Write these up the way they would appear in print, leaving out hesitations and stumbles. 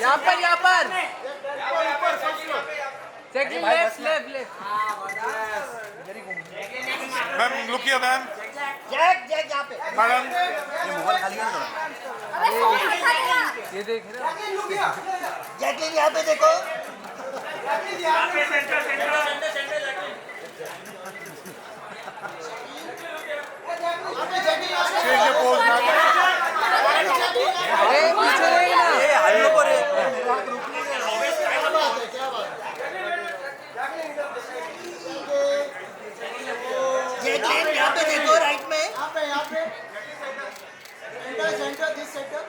यहाँ पर left left left. Ma'am look here ma'am. Jack Jack यहाँ पे मैडम ये मोबाइल खाली है ना ये देख रहे हो? जैकलिन यहाँ पे देखो। Change the pose ma'am. अरे पीछे देखना। ये हल्लो पर जैकलिन यहाँ पे देखो राइट में। यहाँ पे centre this centre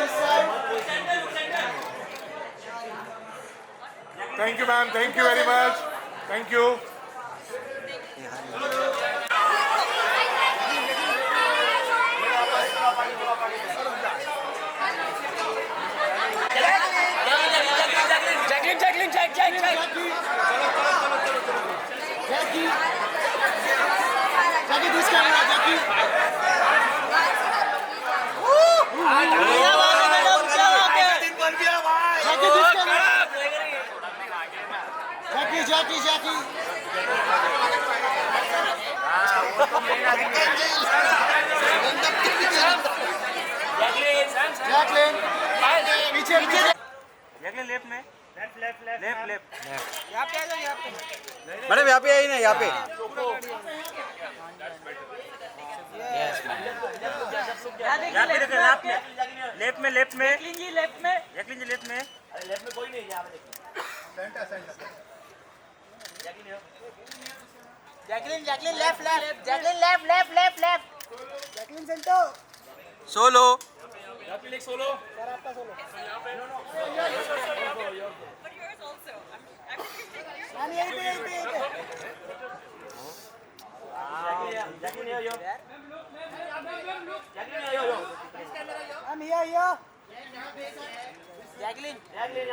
this side thank you ma'am, thank you very much, thank you. Jackie this camera Jackie Jackie Jackie Jacqueline पीछे पीछे जैकलिन लेफ्ट में लेफ्ट लेफ्ट यहाँ पे आ जाओ यहाँ पे। मैडम यहाँ पे आई ना यहाँ पे यहाँ पे देखो लेफ्ट में लेफ्ट में जी लेफ्ट में। जैकलिन जी लेफ्ट में Jacqueline Jacqueline left left Jacqueline left left left left Jacqueline centre solo I'm here Jacqueline Jacqueline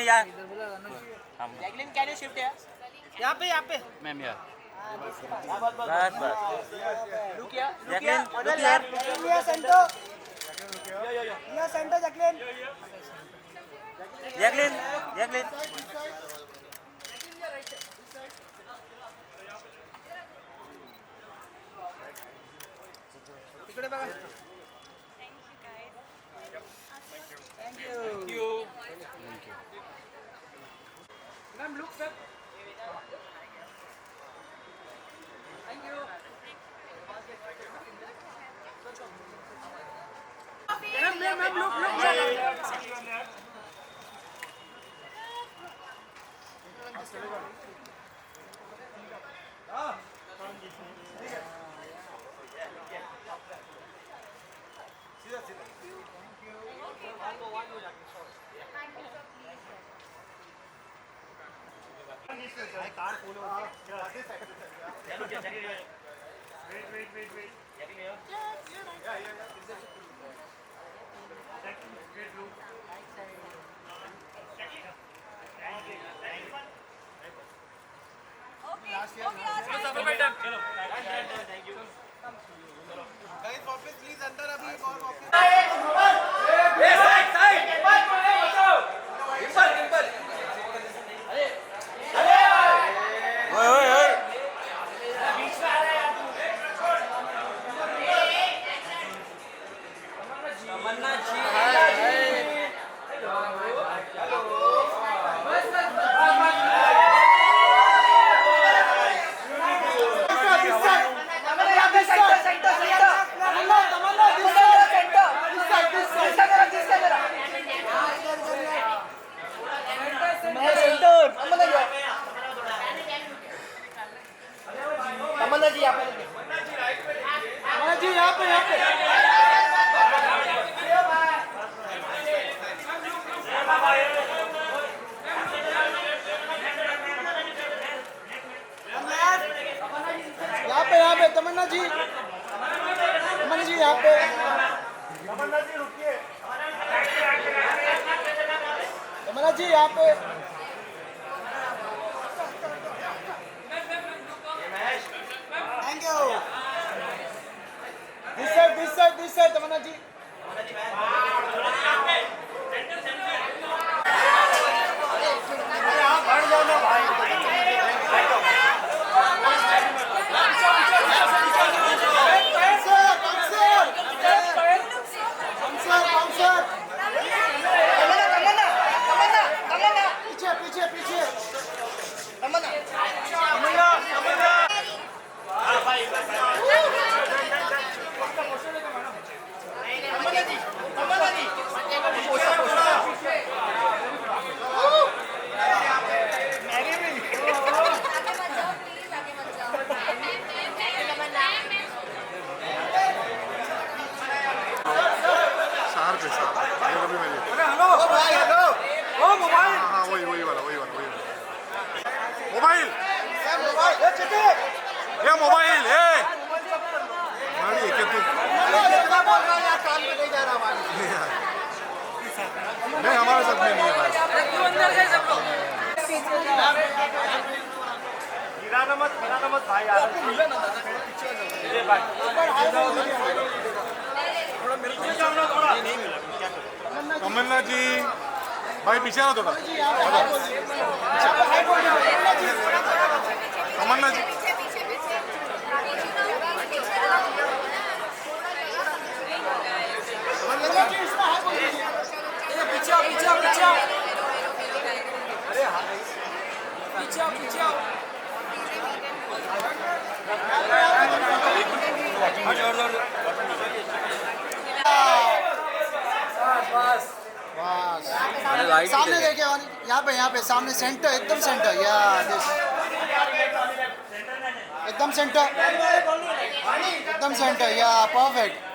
यहाँ जैकलिन कैन यू शिफ्ट यहाँ पे मैम यार बस बस रुक या Jacqueline order left here center here center Jacqueline Jacqueline Jacqueline इकडे बघा। Thank you. Ma'am look sir. Thank you. Ma'am look look. Tamanna ji यहाँ पे यहाँ पे यहाँ पे तमन्ना जी यहाँ पे तमन्ना जी रुकिए। तमन्ना जी यहाँ पे शार्प है शार्प है ये कभी मैंने अरे हेलो भाई हेलो ओ मोबाइल हाँ हाँ वही वाला मोबाइल ये मोबाइल है गाड़ी है क्या तू नहीं हमारे साथ में नहीं है भाई अरे क्यों अंदर गए सब लोग गिराना मत भाई यार ये भाई थोड़ा मेरे को जाओ थोड़ा नहीं मिला क्या करूं तमन्ना जी भाई पीछे आओ थोड़ा तमन्ना जी पीछे आओ पीछे आओ पीछे आओ अरे हाँ पीछे आओ बस सामने देखिए यहाँ पे सामने सेंटर एकदम सेंटर या एकदम सेंटर या परफेक्ट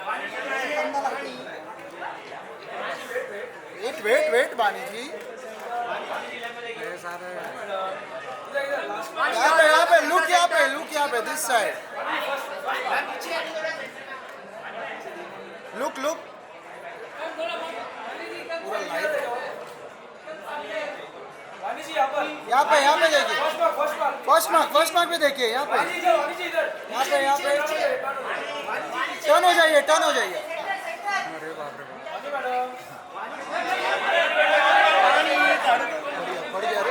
वेट बानी जी यहाँ पे लुक यहाँ पे दिस साइड लुक पूरा लाइट यहाँ पे देखिए फर्स्ट मार्क पे देखिए यहाँ पे टर्न हो जाइए अरे बाप रे बढ़िया रू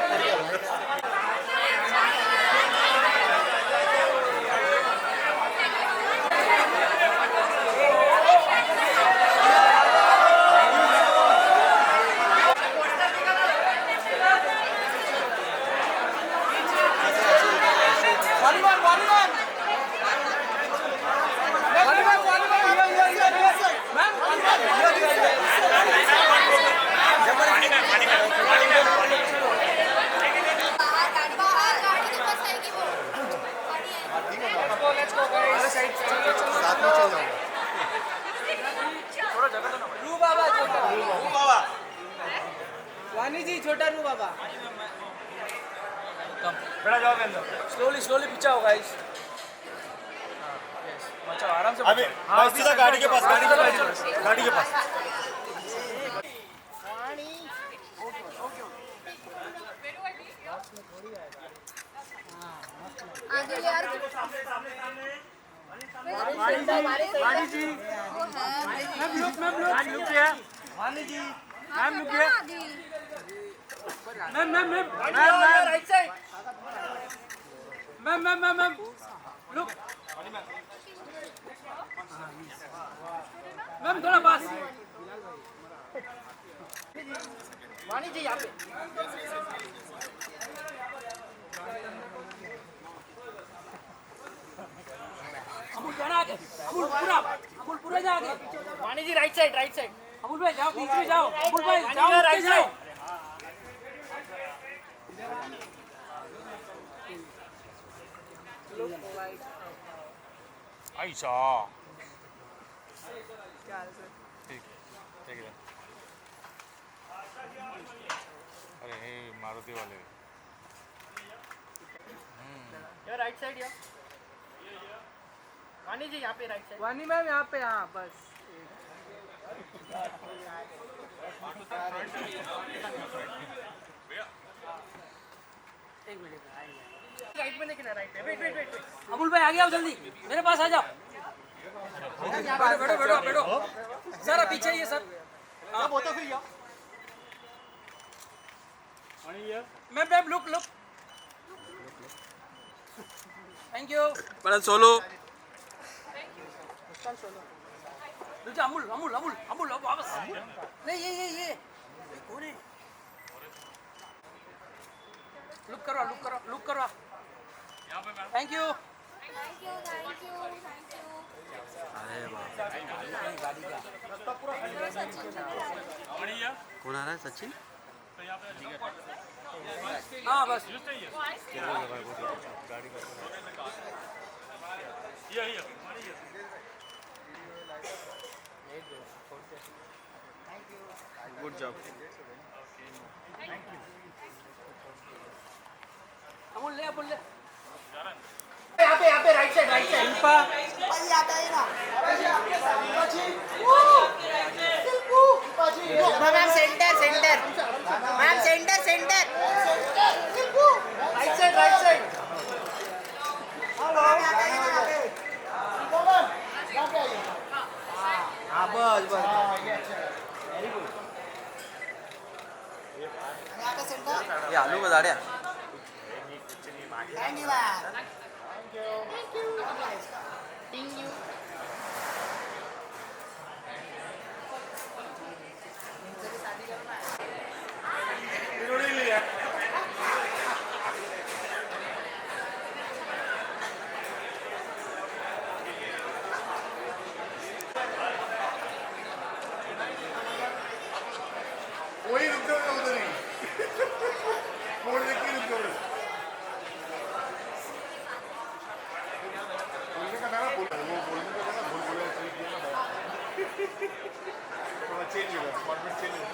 बाबा वानी जी छोटा रू बाबा बड़ा जाओ के अंदर स्लोली पीछे आओ गाइस बचाओ आराम से अभी हाँ सीधा गाड़ी के पास आगे यार वानी जी मैम लुक किया वानी जी मैम लुक किया ma'am right side ma'am look ma'am थोड़ा पास वानी जी यहाँ पे अमूल जाना आगे अमूल पूरा जा आगे वानी जी राइट साइड अमूल भाई जाओ बीच में जाओ अमूल भाई जाओ राइट साइड आयशा ठीक है अरे हे मारुति वाले यार राइट साइड यार वानी जी यहाँ पे राइट साइड वानी मैम यहाँ पे हाँ बस एक मिनट राइट में लेकिन राइट पे वेट अमूल भाई आगे आओ जल्दी मेरे पास आ जाओ बैठो सर पीछे ही है sir ma'am look thank you बड़ा सोलो रुको अमूल वापस नहीं ये कौन है लुक करो कौन आ रहा है सचिन? हाँ बस गुड जॉब. अमूल ले अमूल ले यहाँ पे right side ma'am centre ma'am centre right side हाँ बस बस. ये आलू बजाड्या. वही रुक जाओ उधर ही. मोड़ देख के रुक जाओ. बोलने का ना बोल वो बोलने का ना भूल बोले सही किया ना. थोड़ा चेंज होगा फॉर्मेट चेंज होगा.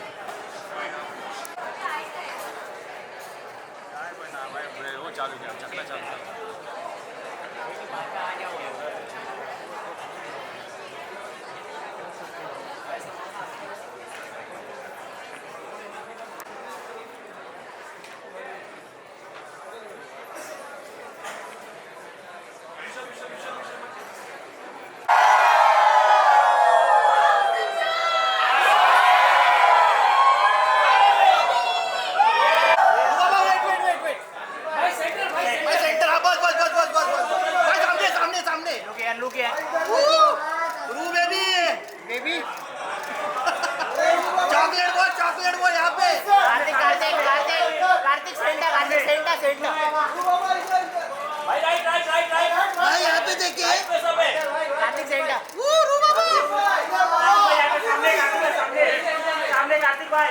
वो चालू किया चकला चालू भाई सेंटर भाई सेंटर हाँ बस भाई सामने लुक है रू बेबी चॉकलेट वो यहाँ पे कार्तिक सेंटर भाई राइट भाई यहाँ पे देखिए कार्तिक सेंटर सामने कार्तिक भाई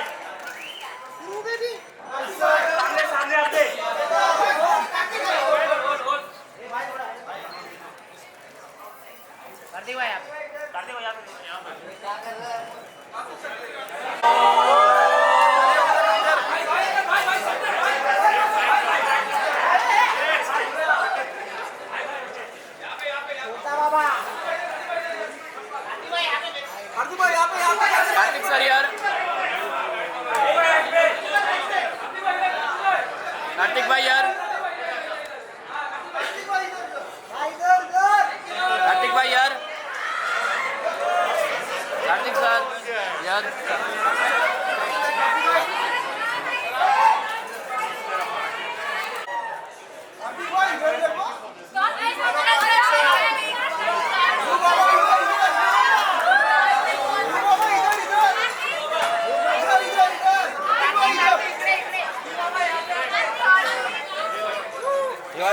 सामने आते कार्तिक भाई यहाँ पे कार्तिक भाई यहाँ पे कार्तिक सर यार कार्तिक भाई यार कार्तिक सर यार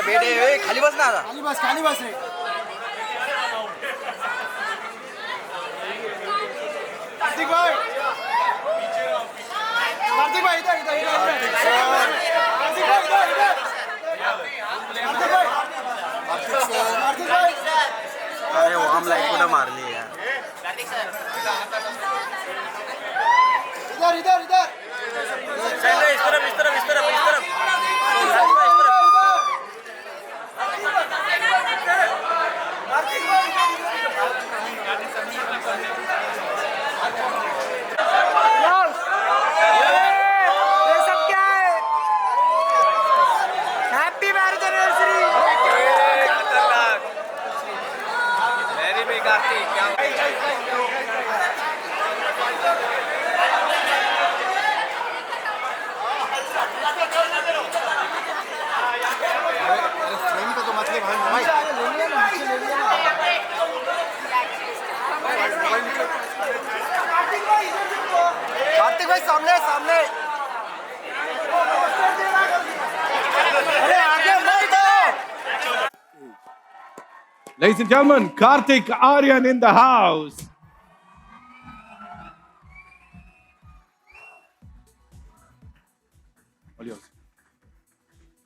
बेटे खाली बस ना खाली बस रे. कार्तिक भाई इधर. कार्तिक भाई अरे वो हम लाइट को मारली यार. कार्तिक सर इधर इस तरफ ये सब क्या है हैप्पी मैरिज एनिवर्सरी मेरी भी कार्तिक क्या फ्रेम पे तो मछली भाई कार्तिक भाई सामने अरे आगे मत दो. Ladies and gentlemen, Kartik Aryan in the house.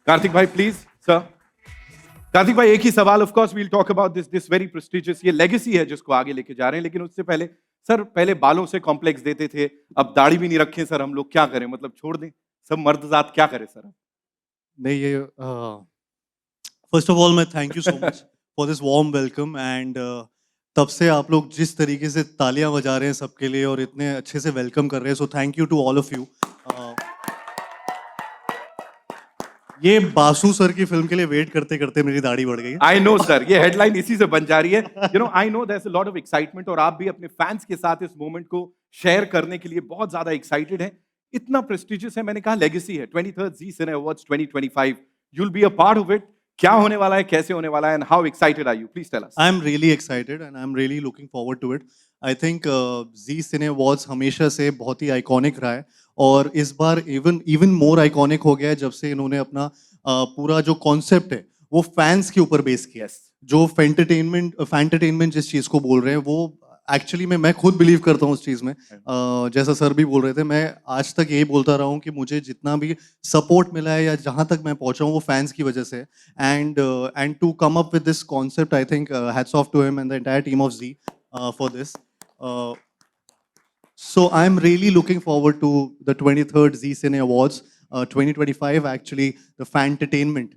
Kartik भाई प्लीज सर। कार्तिक भाई एक ही सवाल, of course we'll talk about this very prestigious, ये लेगेसी है जिसको आगे लेके जा रहे हैं, लेकिन उससे पहले सर, पहले बालों से कॉम्प्लेक्स देते थे, अब दाढ़ी भी नहीं रखे सर, हम लोग क्या करें, मतलब छोड़ दें सब मर्द जात, क्या करें सर? नहीं ये फर्स्ट ऑफ ऑल मैं thank you so much for this warm welcome and तब से आप लोग जिस तरीके से तालियां बजा रहे हैं सबके लिए और इतने अच्छे से वेलकम कर रहे हैं, so thank you to all of you. ये बासु सर की फिल्म के लिए वेट करते करते मेरी दाढ़ी बढ़ गई। आई नो सर, ये हेडलाइन इसी से बन जा रही है। You know, I know there is a lot of excitement, और आप भी अपने फैंस के साथ इस मोमेंट को शेयर करने के लिए बहुत ज्यादा एक्साइटेड हैं। इतना प्रेस्टिजियस है, मैंने कहा लेगेसी है, 23rd Zee Cine Awards 2025, you'll be a part of it। क्या होने वाला है, कैसे होने वाला है, and how excited are you? Please tell us। I'm really excited and I'm really looking forward to it। I think Zee Cine Awards हमेशा से बहुत ही आइकॉनिक रहा है और इस बार even more आइकॉनिक हो गया है जब से इन्होंने अपना पूरा जो कॉन्सेप्ट है वो फैंस के ऊपर बेस किया है। जो फैंटरटेनमेंट जिस चीज को बोल रहे हैं वो एक्चुअली मैं खुद बिलीव करता हूँ उस चीज में। जैसा सर भी बोल रहे थे, मैं आज तक यही बोलता रहा हूँ कि मुझे जितना भी सपोर्ट मिला है या जहाँ तक मैं पहुँचा हूँ वो फैंस की वजह से। And to come up with this concept, I think hats off to him and the entire team of Zee for this. So I'm really looking forward to the 23rd Zee Cine Awards 2025, actually the Fantertainment।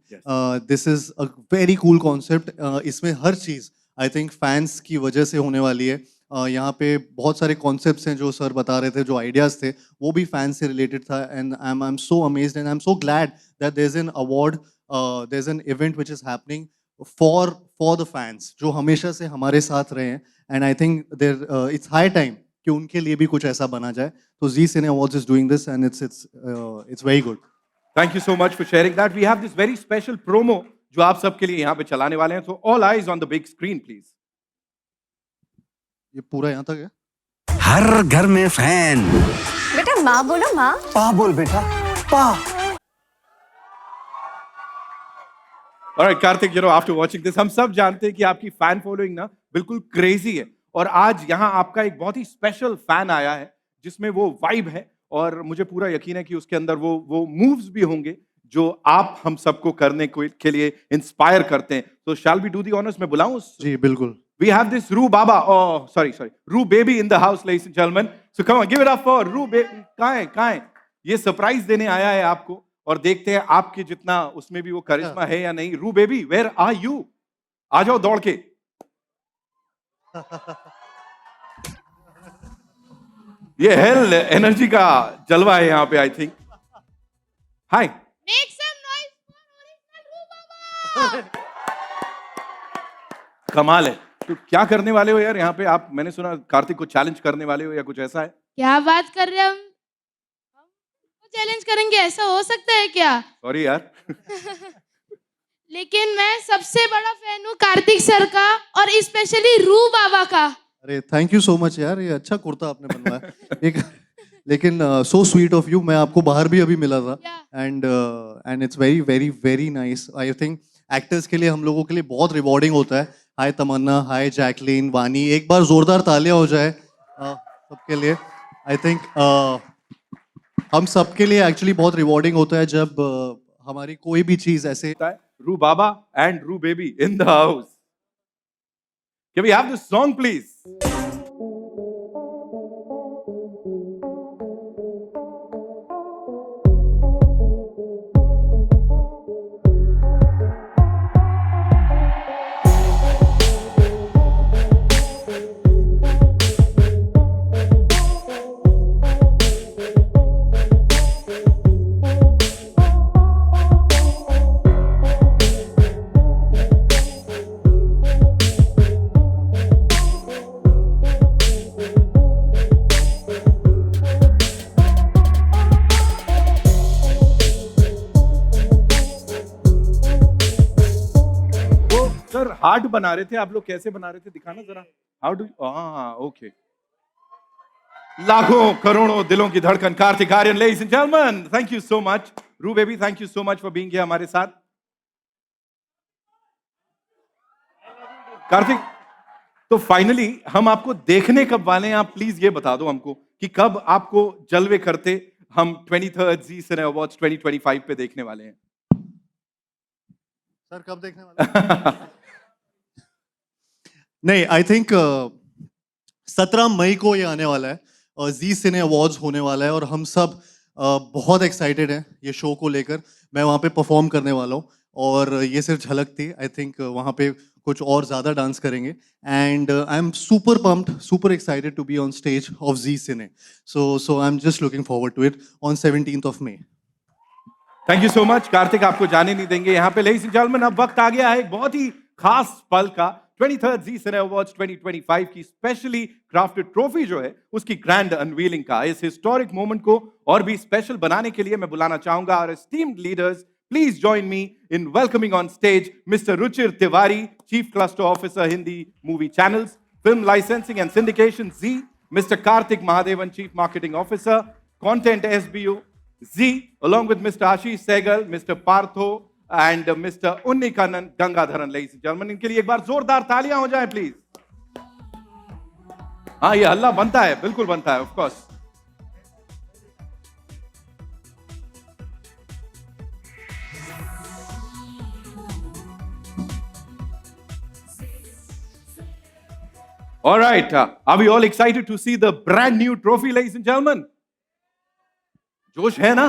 This is a very cool concept। इसमें हर चीज़ I think fans की वजह से होने वाली है। यहाँ पे बहुत सारे concepts हैं जो सर बता रहे थे, जो ideas थे वो भी fans से related था, and I'm so amazed and I'm so glad that there's an award, there's an event which is happening for the fans जो हमेशा से हमारे साथ रहे हैं, and I think it's high time कि उनके लिए भी कुछ ऐसा बना जाए। तो Zee Cine Awards is doing this and it's very good। Thank you so much for sharing that। We have this very special promo जो आप सबके लिए यहाँ पे चलाने वाले हैं, so all eyes on the big screen please। ये पूरा यहाँ तक है। हर घर में फैन। बेटा माँ बोलो, माँ। पा बोल बेटा, पा। Alright Kartik, you know after watching this हम सब जानते हैं कि आपकी फैन फॉलोइंग ना बिल्कुल क्रेजी है, और आज यहाँ आपका एक बहुत ही स्पेशल फैन आया है जिसमें वो वाइब है, और मुझे पूरा यकीन है कि उसके अंदर वो मूव्स भी होंगे जो आप हम सबको करने के लिए इंस्पायर करते हैं। तो shall we do the honours? मैं बुलाऊं? जी बिल्कुल। We have this Roo Baba, oh sorry, Roo Baby in the house, ladies and gentlemen। So come on, give it up for Roo Baby। कहाँ है? ये सरप्राइज देने आया है आपको, और देखते हैं आपके जितना उसमें भी वो करिश्मा है या नहीं। Roo Baby, where are you? आ जाओ दौड़ के। ये हेल एनर्जी का जलवा है यहाँ पे, I think. Hi, Make some noise for original Roo Baba। कमाल है। तो क्या करने वाले हो यार यहाँ पे आप? मैंने सुना कार्तिक को चैलेंज करने वाले हो या कुछ ऐसा है? क्या बात कर रहे हैं हम चैलेंज करेंगे, ऐसा हो सकता है क्या? सॉरी यार। लेकिन मैं सबसे बड़ा फैन हूँ कार्तिक सर का, और स्पेशली रू बाबा का। अरे थैंक यू सो मच यार, ये अच्छा कुर्ता आपने बनवाया। एक लेकिन सो स्वीट ऑफ यू। मैं आपको बाहर भी अभी मिला था, and it's very very very nice. I think actors के लिए, हम लोगों के लिए बहुत रिवॉर्डिंग होता है। हाय तमन्ना, हाय जैकलीन, वानी, एक बार जोरदार तालियां हो जाए सबके लिए। आई थिंक हम सबके लिए एक्चुअली बहुत रिवॉर्डिंग होता है जब हमारी कोई भी चीज ऐसे। Roo Baba and Roo Baby in the house। Can we have this song please? Heart बना रहे थे आप लोग, कैसे बना रहे थे दिखाना जरा। How do? ओके। लाखों करोड़ों दिलों की धड़कन Kartik Aaryan, ladies and gentleman, thank you so much. रू baby, thank you so much for being here हमारे साथ। कार्तिक, तो फाइनली हम आपको देखने कब वाले हैं? आप प्लीज ये बता दो हमको कि कब आपको जलवे करते हम 23rd Zee Cine Awards 2025 पे देखने वाले हैं। सर कब देखने वाले? नहीं, आई थिंक 17 मई को ये आने वाला है और जी सिने अवार्ड्स होने वाला है और हम सब बहुत एक्साइटेड हैं ये शो को लेकर। मैं वहाँ पे परफॉर्म करने वाला हूँ और ये सिर्फ झलक थी। आई थिंक वहाँ पे कुछ और ज़्यादा डांस करेंगे and I am super pumped, super excited to be on stage of Zee Cine. So I am just looking forward to it on 17th of May। Thank you so much Kartik, आपको जाने नहीं देंगे यहाँ पे। Ladies and gentleman, अब वक्त आ गया है एक बहुत ही खास पल का। 23rd जी सिने अवार्ड्स 2025 की स्पेशली क्राफ्टेड ट्रॉफी जो है उसकी ग्रैंड अनवीलिंग का। इस हिस्टोरिक मोमेंट को और भी स्पेशल बनाने के लिए मैं बुलाना चाहूंगा और esteemed leaders, please join me in welcoming on stage Mr. Ruchir Tiwari, Chief Cluster Officer, Hindi Movie Channels, Film Licensing and Syndication, Z; Mr. Karthik Mahadevan, Chief Marketing Officer, Content SBU, Z; along with Mr. Ashish Sehgal, Mr. Partho, and Mr. Unnikanan Gangadharan. Ladies and gentlemen, इनके लिए एक बार जोरदार तालियां हो जाएं please. हाँ, ये हल्ला बनता है, बिल्कुल बनता है, of course. All right, are we all excited to see the brand new trophy, ladies and gentlemen? जोश है ना?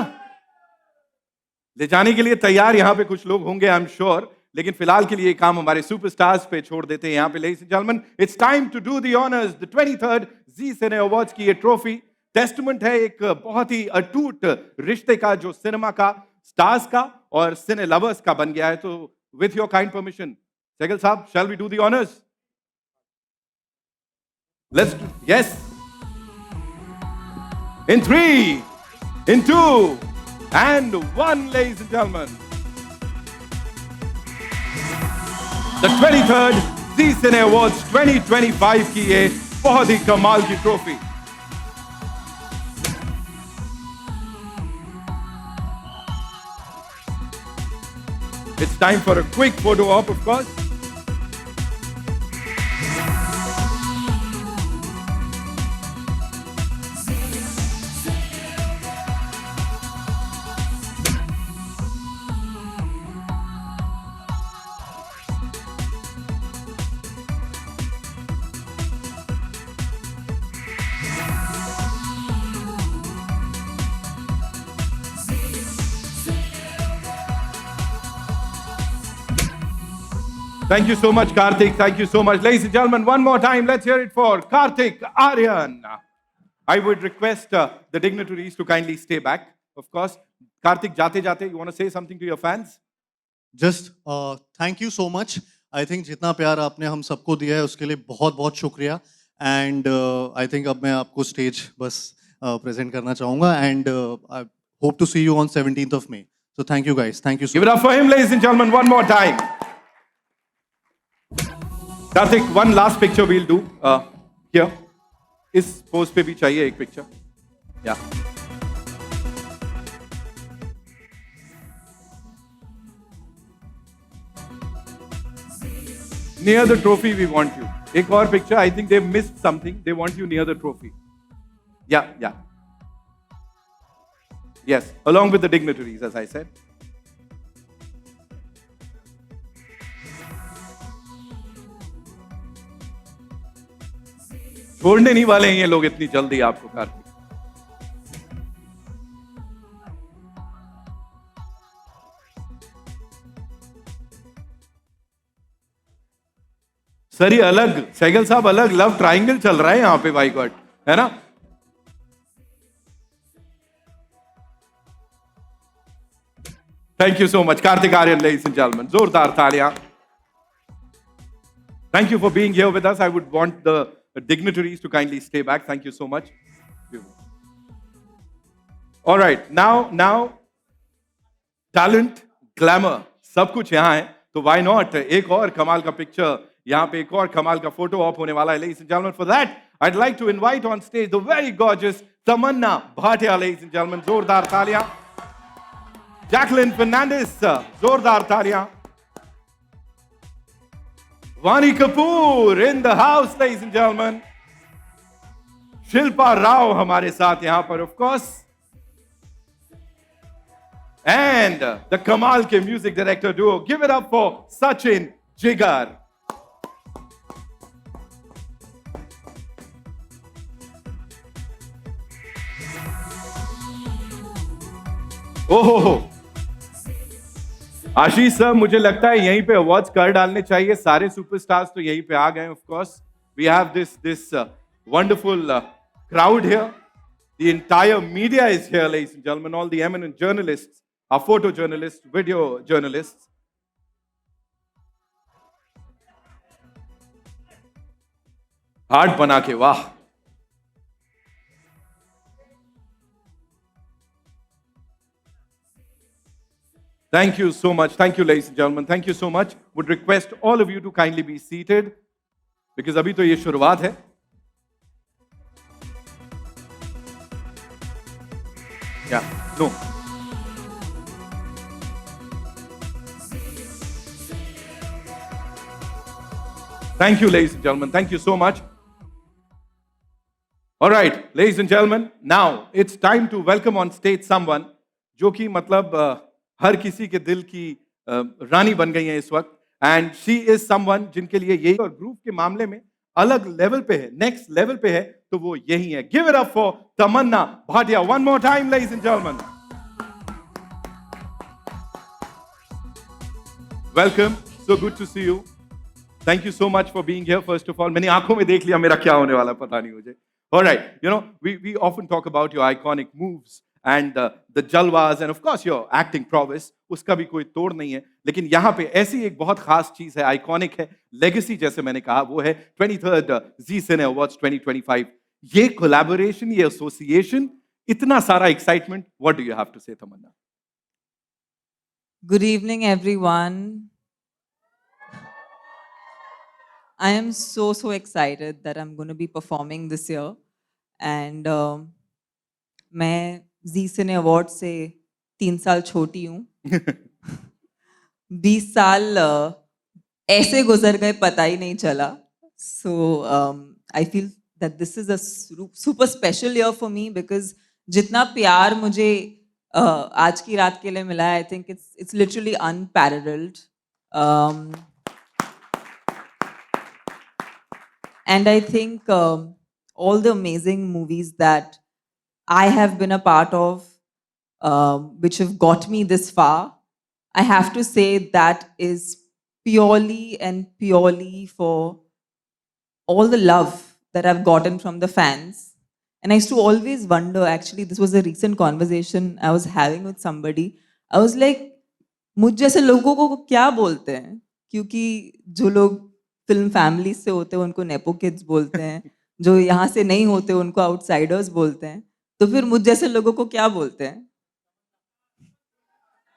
ले जाने के लिए तैयार यहां पे कुछ लोग होंगे, आई एम श्योर, लेकिन फिलहाल के लिए ये काम हमारे सुपरस्टार्स पे छोड़ देते हैं यहां पे। Ladies and gentleman, it's time to do the honours. The 23rd Zee Cine awards की ये ट्रॉफी टेस्टमेंट है एक बहुत ही अटूट रिश्ते का जो सिनेमा का, स्टार्स का और सिने लवर्स का बन गया है। तो with your kind permission, Sehgal साहब, shall we do the honours? Let's do, yes. In 3, in 2, and 1, ladies and gentlemen. The 23rd Zee Cine awards 2025 की ये बहुत ही कमाल की trophy. It's time for a quick photo op, of course. Thank you so much, Karthik. Thank you so much. Ladies and gentlemen, one more time, let's hear it for Karthik Aryan. I would request the dignitaries to kindly stay back. Of course, Karthik, jate, you want to say something to your fans? Just thank you so much. I think जितना प्यार आपने हम सबको दिया है उसके लिए बहुत बहुत शुक्रिया। And I think अब मैं आपको स्टेज बस प्रेजेंट करना चाहूँगा and I hope to see you on 17th of May. So thank you guys. Thank you so much. Give it up for him, ladies and gentlemen, one more time. Karthik, one last picture we'll do here. इस pose पे भी चाहिए एक picture. या near the trophy we want you. एक और picture, I think they've missed something. They want you near the trophy. Yeah. Yes, along with the dignitaries, as I said. छोड़ने नहीं वाले हैं ये लोग इतनी जल्दी आपको, कार्तिक। सर ये अलग, सहगल साहब अलग लव ट्रायंगल चल रहा है यहां पे, बाय गॉड, है ना? Thank you so much Kartik Aaryan, ladies and gentleman, जोरदार तालियां। Thank you for being here with us. I would want the dignitaries to kindly stay back. Thank you so much. All right, now talent, glamour, सब कुछ यहाँ है, तो why not एक और कमाल का पिक्चर, यहाँ पे एक और कमाल का फोटो ऑप होने वाला है, ladies and gentlemen. For that, I'd like to invite on stage the very gorgeous Tamanna Bhatia, ladies and gentlemen. जोरदार तालियां. Jacqueline Fernandez, जोरदार तालियां. Vani Kapoor in the house, ladies and gentlemen. Shilpa Rao हमारे साथ यहाँ पर, of course. and the Kamal ke music director duo. Give it up for Sachin Jigar. ओहो, आशीष sir, मुझे लगता है यहीं पे अवार्ड्स कर डालने चाहिए. सारे सुपरस्टार्स तो यहीं पे आ गए. Of course we have this wonderful crowd here. The entire media is here, ladies and gentlemen. All the eminent journalists, our photojournalists, video journalists. Heart बना के, वाह. Thank you so much. Thank you, ladies and gentlemen. Thank you so much. Would request all of you to kindly be seated because अभी तो ये शुरुआत है. Yeah, no. Thank you, ladies and gentlemen. Thank you so much. All right, ladies and gentlemen, now it's time to welcome on stage someone जो कि मतलब हर किसी के दिल की रानी बन गई है इस वक्त. एंड शी इज समवन जिनके लिए यही और ग्रुप के मामले में अलग लेवल पे है, नेक्स्ट लेवल पे है, तो वो यही है. Give it up for Tamannaah Bhatia. One more time, ladies and gentleman. Welcome, so good to see you. Thank you so much for being here. First of all, मैंने आंखों में देख लिया मेरा क्या होने वाला, पता नहीं मुझे. Alright, you know, we often talk about your iconic moves and the jalwas and of course your acting prowess. उसका भी कोई तोड़ नहीं है. लेकिन यहाँ पे ऐसी एक बहुत खास चीज है, आइकॉनिक है, लेगेसी जैसे मैंने कहा, वो है 23rd Zee Cine Awards 2025. ये कोलैबोरेशन, ये एसोसिएशन, इतना सारा excitement. What do you have to say, Tamanna? Good evening, everyone. I am so excited that I'm going to be performing this year. And मैं Zee Cine Awards से 3 साल छोटी हूँ. 20 साल ऐसे गुजर गए पता ही नहीं चला. So I feel that this is a super special year for me because जितना प्यार मुझे आज की रात के लिए मिला है, I think it's literally unparalleled. And I think all the amazing movies that I have been a part of, which have got me this far, I have to say that is purely and purely for all the love that I've gotten from the fans. And I used to always wonder, actually, this was a recent conversation I was having with somebody. I was like, मुझ जैसे लोगों को क्या बोलते हैं? क्योंकि जो लोग फिल्म फैमिली से होते हैं उनको नेपो किड्स बोलते हैं, जो यहाँ से नहीं होते उनको आउटसाइडर्स बोलते हैं, तो फिर मुझ जैसे लोगों को क्या बोलते हैं?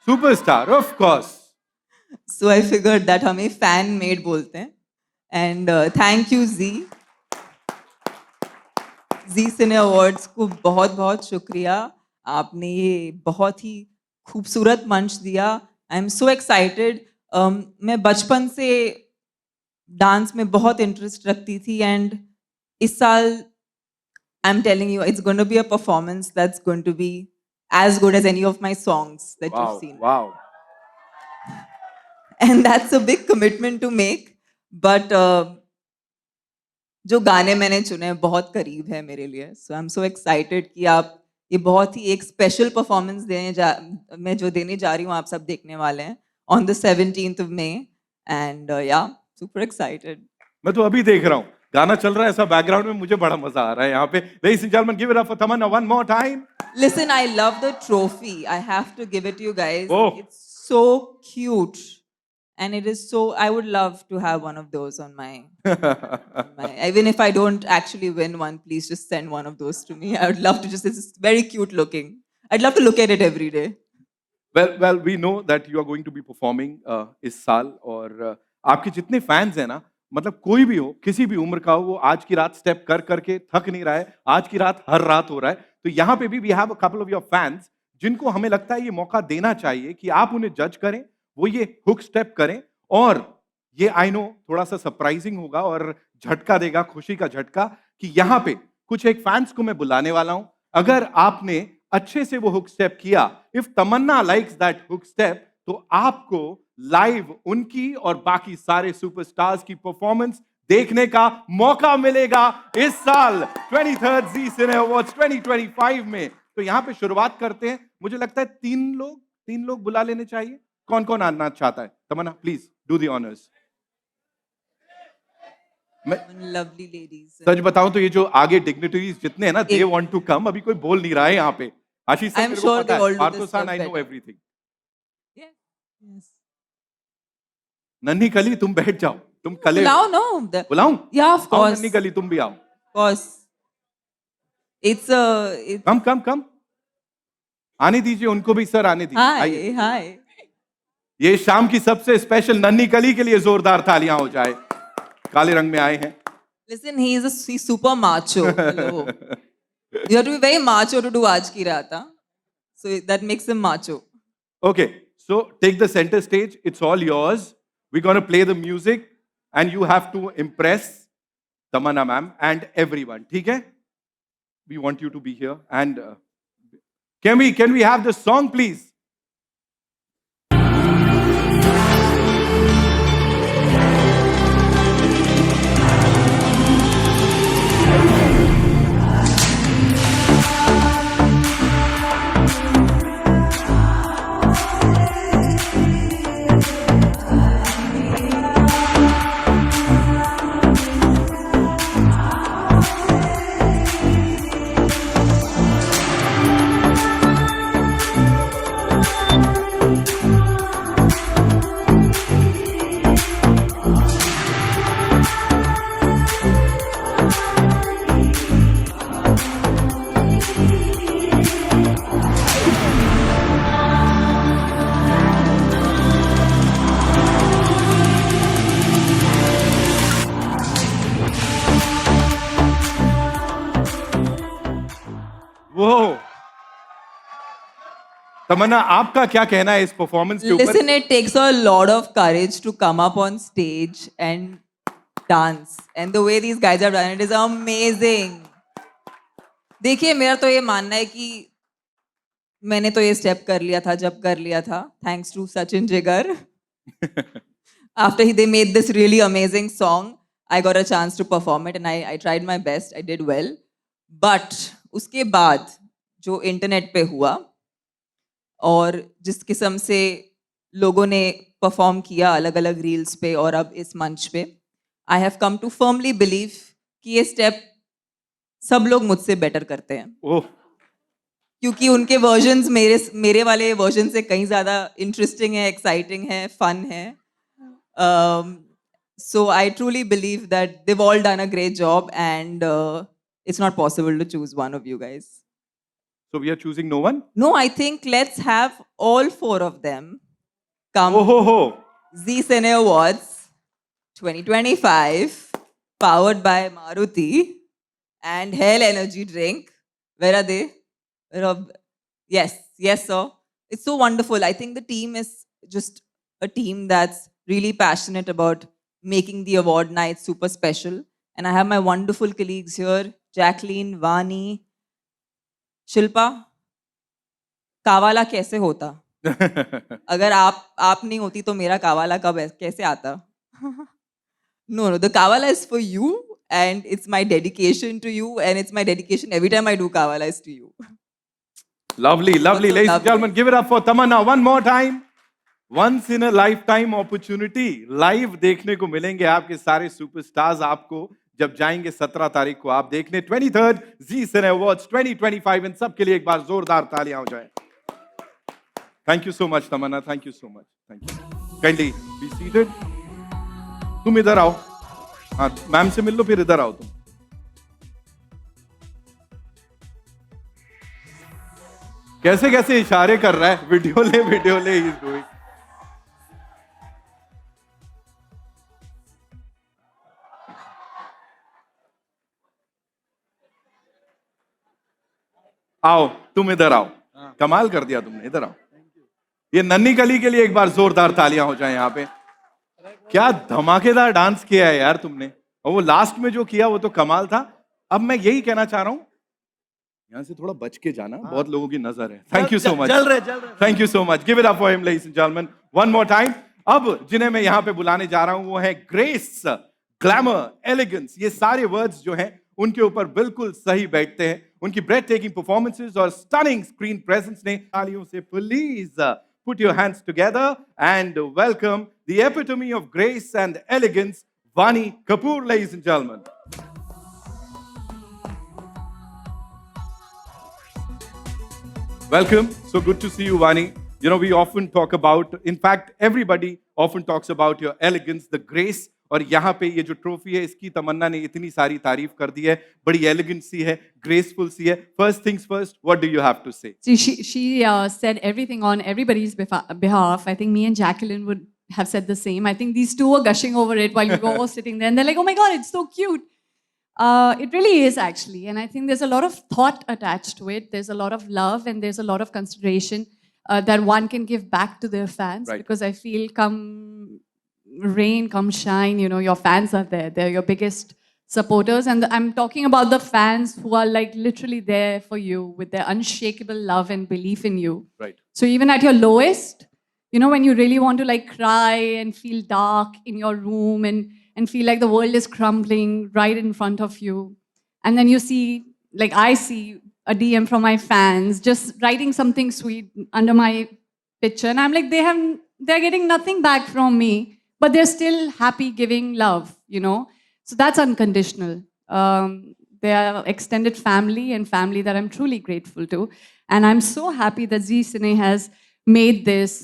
Superstar, of course. So I figured that हमें फैन मेड बोलते हैं. And thank you Zee Cine Awards को बहुत शुक्रिया. आपने ये बहुत ही खूबसूरत मंच दिया. I am so excited. मैं बचपन से डांस में बहुत इंटरेस्ट रखती थी एंड इस साल I am telling you it's going to be a performance that's going to be as good as any of my songs that you've seen. Wow. And that's a big commitment to make. But जो गाने मैंने चुने बहुत करीब है मेरे लिए. So I'm so excited कि आप ये बहुत ही एक स्पेशल परफॉर्मेंस मैं जो देने जा रही हूँ, आप सब देखने वाले हैं on the 17th of May. And yeah, super excited. मैं तो अभी देख रहा हूँ, गाना चल रहा है ऐसा बैकग्राउंड में, मुझे बड़ा मजा आ रहा है यहाँ पे. Ladies and gentlemen, give it up for Tamanna one more time. Listen, I love the trophy. I have to give it to you guys. Oh. It's so cute. And it is so, I would love to have one of those on my, even if I don't actually win one, please just send one of those to me. I would love to just, it's very cute looking. I'd love to look at it every day. Well, we know that you are going to be performing इस साल, और आपके जितने fans हैं ना, मतलब कोई भी हो, किसी भी उम्र का हो, वो आज की रात स्टेप कर करके थक नहीं रहा है. आज की रात हर रात हो रहा है. तो यहाँ पे भी we have a couple of your fans जिनको हमें लगता है ये मौका देना चाहिए कि आप उन्हें जज करें, वो ये हुक स्टेप करें, और ये आई नो थोड़ा सा सरप्राइजिंग होगा और झटका देगा, खुशी का झटका, कि यहाँ पे कुछ एक फैंस को मैं बुलाने वाला हूं. अगर आपने अच्छे से वो हुक स्टेप किया, if Tamannaah likes that hook step, तो आपको लाइव उनकी और बाकी सारे सुपरस्टार्स की परफॉर्मेंस देखने का मौका मिलेगा इस साल 23rd जी सिने अवार्ड्स 2025 में। तो यहां पे शुरुआत करते हैं। मुझे लगता है तीन लोग बुला लेने चाहिए। कौन कौन आना चाहता है? Tamanna please do the honours. Lovely ladies. सच बताऊं तो ये जो आगे डिग्निटरीज जितने हैं ना, दे वांट टू कम। अभी कोई बोल नहीं रहा है यहाँ पे। आशीष सर, I'm मेरे को sure पता they है, all do पार्थो this सान, stuff I know better. everything। Yes. नन्ही कली तुम बैठ जाओ, तुम कले Now, no. बुलाऊं? Yeah, of आओ course. नन्ही कली, तुम भी आओ। Of course. It's कम आने दीजिए उनको भी सर, आने दीजिए। आइए। hi. ये शाम की सबसे स्पेशल नन्ही कली के लिए जोरदार तालियां हो जाए। काले रंग में आए हैं। Listen, he's super macho. Hello. You have to be very macho to do Aaj Ki Raat, huh? So that makes him macho. Okay, so take the center stage. It's all yours. We're going to play the music and you have to impress Tamanna ma'am and everyone. ठीक है? We want you to be here and can we have the song please? वो तमन्ना, आपका क्या कहना है इस performance के ऊपर? Listen, it takes a lot of courage to come up on stage and dance. And the way these guys have done it is amazing. देखिए, मेरा तो ये मानना है कि मैंने तो ये स्टेप कर लिया था जब कर लिया था, thanks to Sachin Jigar. After they made this really amazing song, I got a chance to perform it and I tried my best. I did well. But उसके बाद जो इंटरनेट पे हुआ और जिस किस्म से लोगों ने परफॉर्म किया अलग अलग रील्स पे और अब इस मंच पे, I have come to firmly believe कि ये स्टेप सब लोग मुझसे बेटर करते हैं। ओह, क्योंकि उनके वर्जन्स मेरे वाले वर्जन से कहीं ज़्यादा इंटरेस्टिंग है, एक्साइटिंग है, फन है। So I truly believe that they've all done a great job and it's not possible to choose one of you guys. So we are choosing no one? No, I think let's have all four of them come. Zee Cine Awards 2025, powered by Maruti and Hell Energy Drink. Where are they? Yes, sir. It's so wonderful. I think the team is just a team that's really passionate about making the award night super special. And I have my wonderful colleagues here, Jacqueline, Vani, Shilpa. कावाला कैसे होता? अगर आप नहीं होती तो मेरा कावाला कैसे आता? No, the kavala is for you and it's my dedication to you and it's my dedication every time I do kavala is to you. Lovely. Ladies and gentlemen, give it up for Tamanna one more time. Once in a lifetime opportunity. Live देखने को मिलेंगे आपके सारे superstars आपको जब जाएंगे 17 तारीख को आप देखने 23rd जी सिने अवार्ड्स 2025। इन सब के लिए एक बार जोरदार तालियां हो जाए। Thank you so much Tamannaah, thank you so much, thank you. Kindly be seated. तुम इधर आओ, हाँ मैम से मिल लो, फिर इधर आओ तुम। कैसे कैसे इशारे कर रहा है, वीडियो ले ही इज डूइंग। आओ तुम इधर आओ, कमाल कर दिया तुमने, इधर आओ। ये नन्ही कली के लिए एक बार जोरदार तालियां हो जाए यहाँ पे। क्या धमाकेदार डांस किया है यार तुमने, और वो लास्ट में जो किया वो तो कमाल था। अब मैं यही कहना चाह रहा हूं, यहाँ से थोड़ा बच के जाना, बहुत लोगों की नजर है. Thank you so much. Thank you so much. Give it up for him, ladies and gentlemen. One more time. अब जिन्हें मैं यहाँ पे बुलाने जा रहा हूँ वो है ग्रेस, ग्लैमर, एलिगेंस. ये सारे वर्ड्स जो हैं उनके ऊपर बिल्कुल सही बैठते हैं. उनकी ब्रेथ टेकिंग परफॉर्मेंसेस और स्टनिंग स्क्रीन प्रेजेंस ने तालियों से please put your hands together and welcome the epitome of grace and elegance, Vani Kapoor, ladies and gentlemen. Welcome. So good to see you, Vani. You know, we often talk about, in fact, everybody often talks about your elegance, the grace. और यहाँ पे ये जो trophy है इसकी तमन्ना ने इतनी सारी तारीफ कर दी है, बड़ी एलिगेंट सी है, ग्रेसफुल सी है. First things first, what do you have to say? See, she said everything on everybody's behalf. I think me and Jacqueline would have said the same. I think these two were gushing over it while we were all sitting there, and they're like, "Oh my God, it's so cute." It really is actually, and I think there's a lot of thought attached to it. There's a lot of love, and there's a lot of consideration that one can give back to their fans. Right. Because I feel come rain, come shine, you know, your fans are there. They're your biggest supporters. And I'm talking about the fans who are like literally there for you with their unshakable love and belief in you. Right. So even at your lowest, you know, when you really want to like cry and feel dark in your room and feel like the world is crumbling right in front of you. And then you see, like I see a DM from my fans just writing something sweet under my picture. And I'm like, they're getting nothing back from me. But they're still happy giving love, you know. So that's unconditional. They are extended family and family that I'm truly grateful to. And I'm so happy that Zee Cine has made this,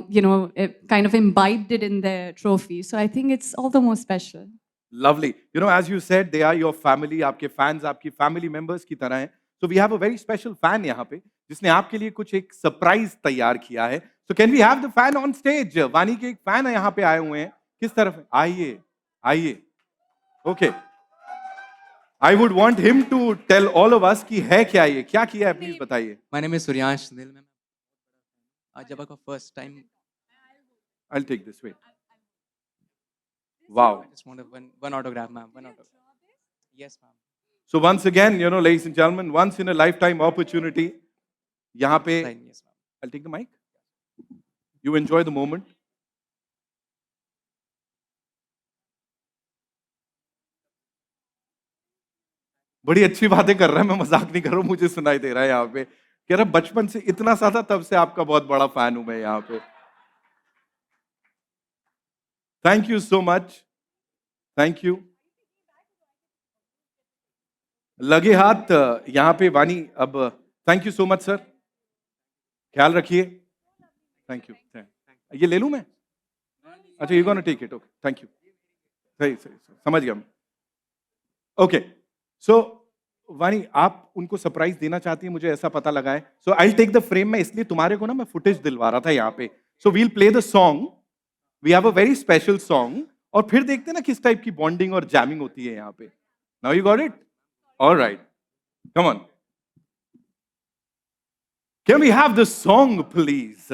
you know, kind of imbibed it in their trophy. So I think it's all the more special. Lovely. You know, as you said, they are your family. आपके fans आपकी family members की तरह हैं. So we have a very special fan यहाँ पे जिसने आपके लिए कुछ एक सरप्राइज तैयार किया है. So can we have the fan on stage? वानी के एक फैन यहाँ पे आए हुए हैं. किस तरफ? आइए, आइए. Okay. I would want him to tell all of us कि है क्या ये, क्या किया है, प्लीज बताइए. My name is Suryansh Dil. आज जब आपका first time. I'll take this. Wait. Wow. I just want one autograph, ma'am. One autograph. Yes, ma'am. So once again, you know, ladies and gentlemen, once in a lifetime opportunity. यहाँ पे. Yes, ma'am. I'll take the mic. You enjoy the moment. बड़ी अच्छी बातें कर रहा है, मैं मजाक नहीं कर रहा हूं, मुझे सुनाई दे रहा है यहाँ पे. कह रहा बचपन से इतना सा था, तब से आपका बहुत बड़ा फैन हूं मैं यहाँ पे. Thank you so much. Thank you. लगे हाथ यहाँ पे वानी. अब thank you so much sir. ख्याल रखिए. Thank you. ये ले लूं मैं? अच्छा, you gonna take it. Okay, thank you. सही सही समझ गया मैं. ओके, सो वानी आप उनको सरप्राइज देना चाहती हैं, मुझे ऐसा पता लगा है. So I will take the frame. मैं इसलिए तुम्हारे को ना मैं फुटेज दिलवा रहा था यहाँ पे. So we'll play the song. We have a very special song. और फिर देखते ना किस टाइप की बॉन्डिंग और जैमिंग होती है यहाँ पे. Now you got it? Alright, come on. Can we have the song, please?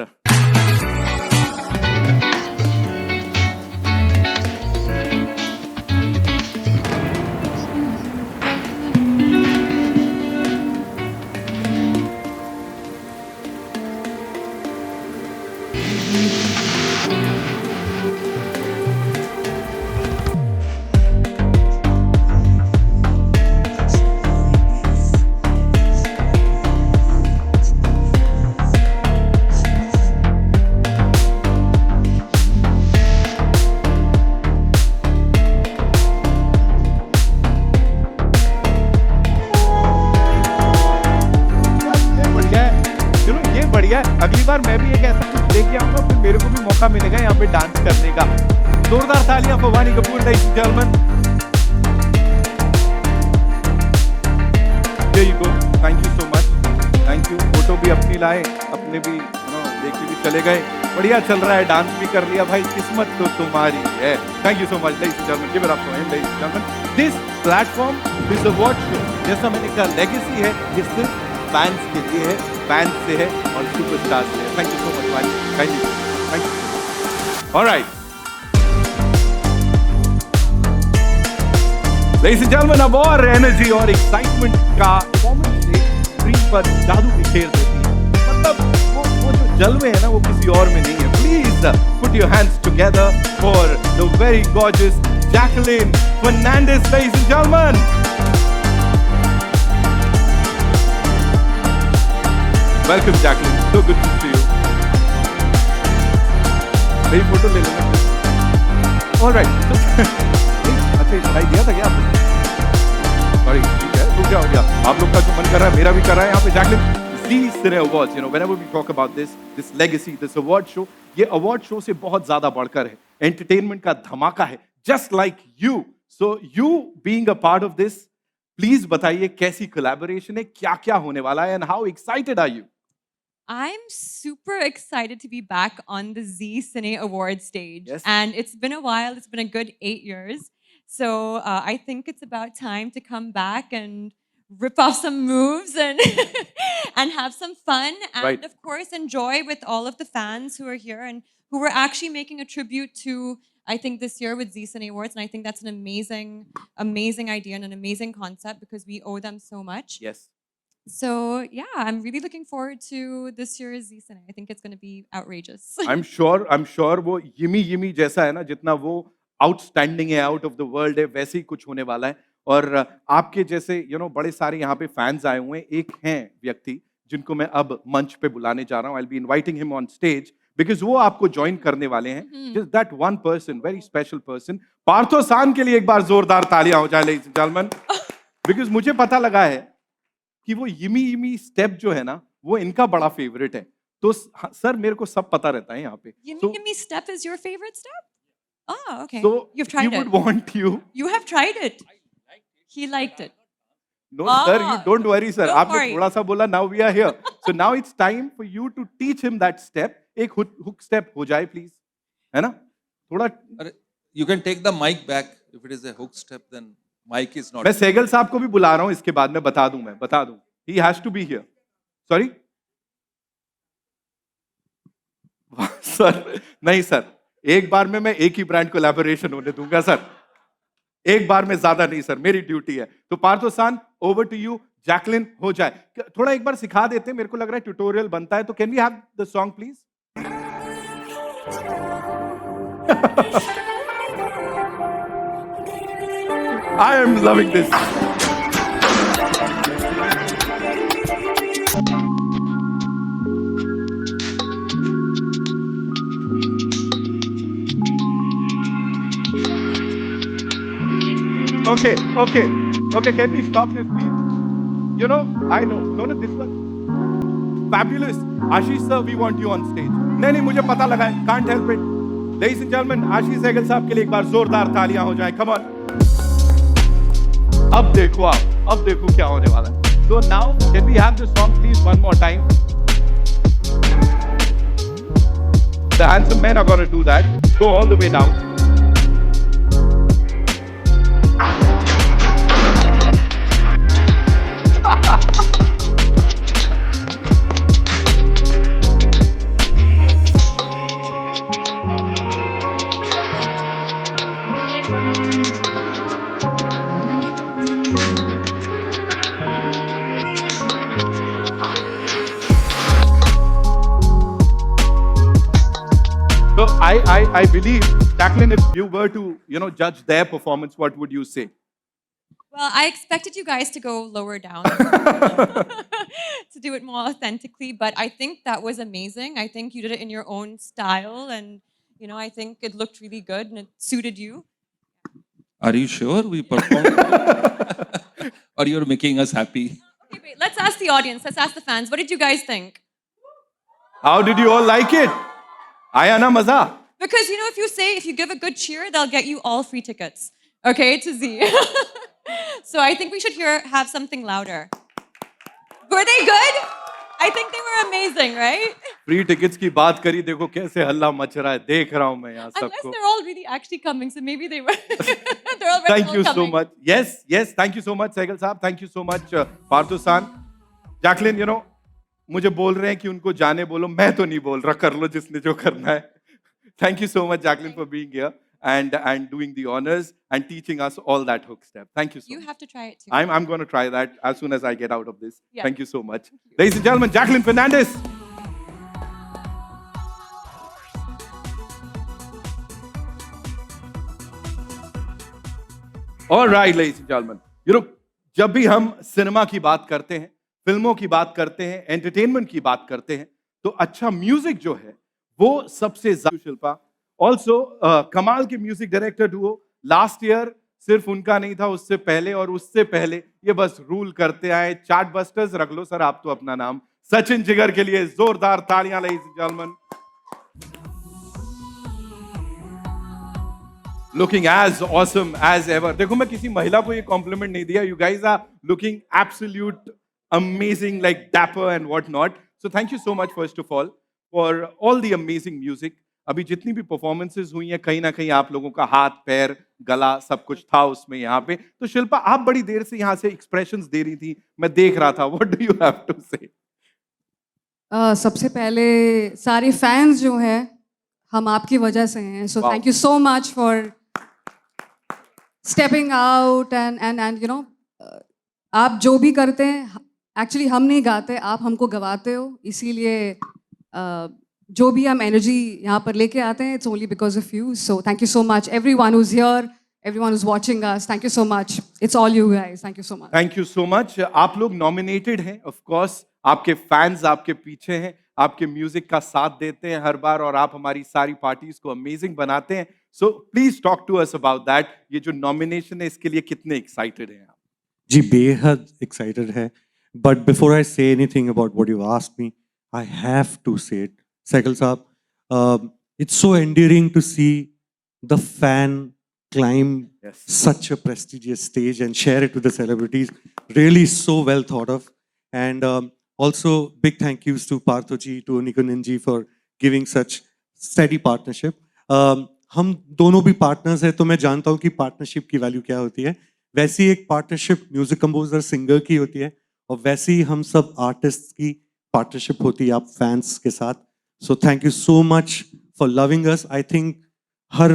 अगली बार मैं भी एक ऐसा कुछ लेके आऊंगा, फिर मेरे को भी मौका मिलेगा यहाँ पे डांस करने का. जोरदार तालियां फॉर वानी Kapoor, ladies and gentlemen. There you go. Thank you so much. Thank you. Photo भी अपनी लाए, अपने भी लेके भी चले गए. बढ़िया चल रहा है, डांस भी कर लिया भाई. किस्मत तो तुम्हारी है. Thank you so much, ladies and gentlemen. Give it up for him, ladies and gentlemen. This platform, this award show, जैसा मैंने कहा, लेगेसी है. ये सिर्फ फैंस के लिए है, फैंस से है और सुपरस्टार्स से है. थैंक यू सो मच वानी. Thank you. Alright, ladies and gentleman, अब और एनर्जी और एक्साइटमेंट का परफॉर्मेंस पर जादू बिखेर देती है। मतलब वो जो जलवे है ना वो किसी और में नहीं है। Please put your hands together for the very gorgeous Jacqueline Fernandez, ladies and gentleman. Welcome Jacqueline, so good to see you. मेरी फोटो ले लेना। ऑलराइट, अच्छा सुनाई दिया था क्या आपने? सॉरी, ठीक है, तो क्या हो गया? आप लोग का जो मन कर रहा है मेरा भी कर रहा है। यहाँ पे Jacqueline, Zee Cine Awards, whenever we talk about this legacy, this award show, ये award show से बहुत ज्यादा बढ़कर है, entertainment का धमाका है, just like you. So you being a part of this, please बताइए कैसी collaboration है, क्या क्या होने वाला है, and how excited are you? I'm super excited to be back on the Zee Cine Awards stage. Yes. And it's been a while, it's been a good 8 years. So I think it's about time to come back and rip off some moves and and have some fun and Right. of course enjoy with all of the fans who are here and who were actually making a tribute to, I think, this year with Zee Cine Awards, and I think that's an amazing idea and an amazing concept because we owe them so much. Yes. So yeah, I'm really looking forward to this year's Zee Cine. I think it's going to be outrageous. I'm sure वो yimmy जैसा है ना, जितना वो outstanding है, out of the world है, वैसे ही कुछ होने वाला है। और आपके जैसे बड़े सारे यहाँ पे फैंस आए हुए हैं। एक हैं व्यक्ति जिनको मैं अब मंच पे बुलाने जा रहा हूँ। I'll be inviting him on stage because वो आपको ज्वाइन करने वाले हैं। Just that one person, very special person, पार्थोसान के लिए एक बार जोरदार तालियां हो जाए ladies and gentlemen, because मुझे पता लगा है कि वो यिमी स्टेप जो है ना वो इनका बड़ा फेवरेट है। तो सर मेरे को सब पता रहता है यहाँ पे। Yimmy step is your favorite step? Oh, okay. So You've tried he it. would want you. You have tried it. He liked it. No, sir, you don't worry, sir. Don't आपने worry. थोड़ा सा बोला, now we are here. So now it's time for you to teach him that step. एक hook step हो जाए, please. है ना? थोड़ा। You can take the mic back if it is a hook step. Then mic is not. मैं सेगल साहब को भी बुला रहा हूँ इसके बाद में बता दूँ। He has to be here. Sorry? Sir नहीं सर, एक बार में मैं एक ही ब्रांड कोलैबोरेशन होने दूंगा सर। एक बार में ज्यादा नहीं सर, मेरी ड्यूटी है। तो पार्थोसान, ओवर टू यू। जैकलिन हो जाए, थोड़ा एक बार सिखा देते हैं, मेरे को लग रहा है ट्यूटोरियल बनता है। तो can we have the song please? I am loving this. Okay, can we stop this, please? I know. No, this one. Fabulous. Ashish sir, we want you on stage. नहीं, मुझे पता लगा है. Can't help it. Ladies and gentlemen, आशीष सहगल साहब के लिए एक बार जोरदार तालियां हो जाए. Come on. अब देखो आप, अब देखो क्या होने वाला है. So now, can we have the song please one more time? The handsome men are going to do that. Go all the way down. So I believe, Jacqueline, if you were to, judge their performance, what would you say? Well, I expected you guys to go lower down to do it more authentically, but I think that was amazing. I think you did it in your own style, and I think it looked really good and it suited you. Are you sure we performed? Or you're making us happy? Okay, wait, let's ask the audience, let's ask the fans. What did you guys think? How did you all like it? Aaya na maza? Because, if you give a good cheer, they'll get you all free tickets, okay, to Zee. So I think we should have something louder. Were they good? I think they were amazing, right? Free tickets की बात करी, देखो कैसे हल्ला much रहा है, देख रहा हूँ मैं यहाँ Unless सबको. they're all really actually coming, so maybe they were. They're already Thank you so coming. much. Yes, thank you so much, Sehgal साहब. Thank you so much, पार्थोसान. Jacqueline, मुझे बोल रहे हैं कि उनको जाने बोलो, मैं तो नहीं बोल रहा, कर लो जिसने जो करना है. Thank you so much, Jacqueline, for being here. and doing the honors and teaching us all that hook step. Thank you so You much. have to try it too. I'm going to try that as soon as I get out of this. Yeah. Thank you so much. Ladies and gentlemen, Jacqueline Fernandez. All right, ladies and gentlemen. You know, जब भी हम cinema की बात करते हैं, फिल्मों की बात करते हैं, एंटरटेनमेंट की बात करते हैं, तो अच्छा म्यूजिक जो है वो सबसे ज्यादा शिल्पा ऑल्सो कमाल के music director Duo last year सिर्फ उनका नहीं था, उससे पहले और उससे पहले ये बस रूल करते आए। चार्ट बस्टर्स रख लो सर आप तो अपना नाम। सचिन जिगर के लिए जोरदार तालियां ladies and gentleman. Looking as awesome as ever. देखो मैं किसी महिला को ये कॉम्प्लीमेंट नहीं दिया, you guys are looking absolute amazing like dapper and what not. So thank you so much first of all for all the amazing music. अभी जितनी भी परफॉर्मेंसेस हुई हैं कहीं ना कहीं आप लोगों का हाथ पैर गला सब कुछ था उसमें यहाँ पे। तो शिल्पा आप बड़ी देर से यहाँ से एक्सप्रेशंस दे रही थी, मैं देख रहा था, what do you have to say? सबसे पहले सारे फैंस जो हैं हम आपकी वजह से हैं, so thank you so much for stepping out and you know आप जो भी करते हैं एक्चुअली हम नहीं गाते, आप हमको गवाते हो, इसीलिए जो भी हम एनर्जी यहाँ पर लेके आते हैं it's only because of you. So thank you so much everyone who is here, everyone who is watching us, thank you so much, it's all you guys, thank you so much. Thank you so much. आप लोग nominated हैं, of course आपके fans आपके पीछे हैं, आपके music का साथ देते हैं हर बार और आप हमारी सारी पार्टीज को अमेजिंग बनाते हैं। So please talk to us about that. ये जो नॉमिनेशन है इसके लिए कितने एक्साइटेड हैं आप? जी बेहद एक्साइटेड है, but before I say anything about what you asked me, I have to say it Sehgal saab, it's so endearing to see the fan climb such a prestigious stage and share it with the celebrities. Really so well thought of. And also big thank yous to Partho ji, to Nikunin ji for giving such steady partnership. हम दोनों भी partners हैं तो मैं जानता हूँ कि partnership की value क्या होती है। वैसी एक partnership music composer singer की होती है और वैसी हम सब artists की partnership होती है आप fans के साथ। So thank you so much for loving us. I think her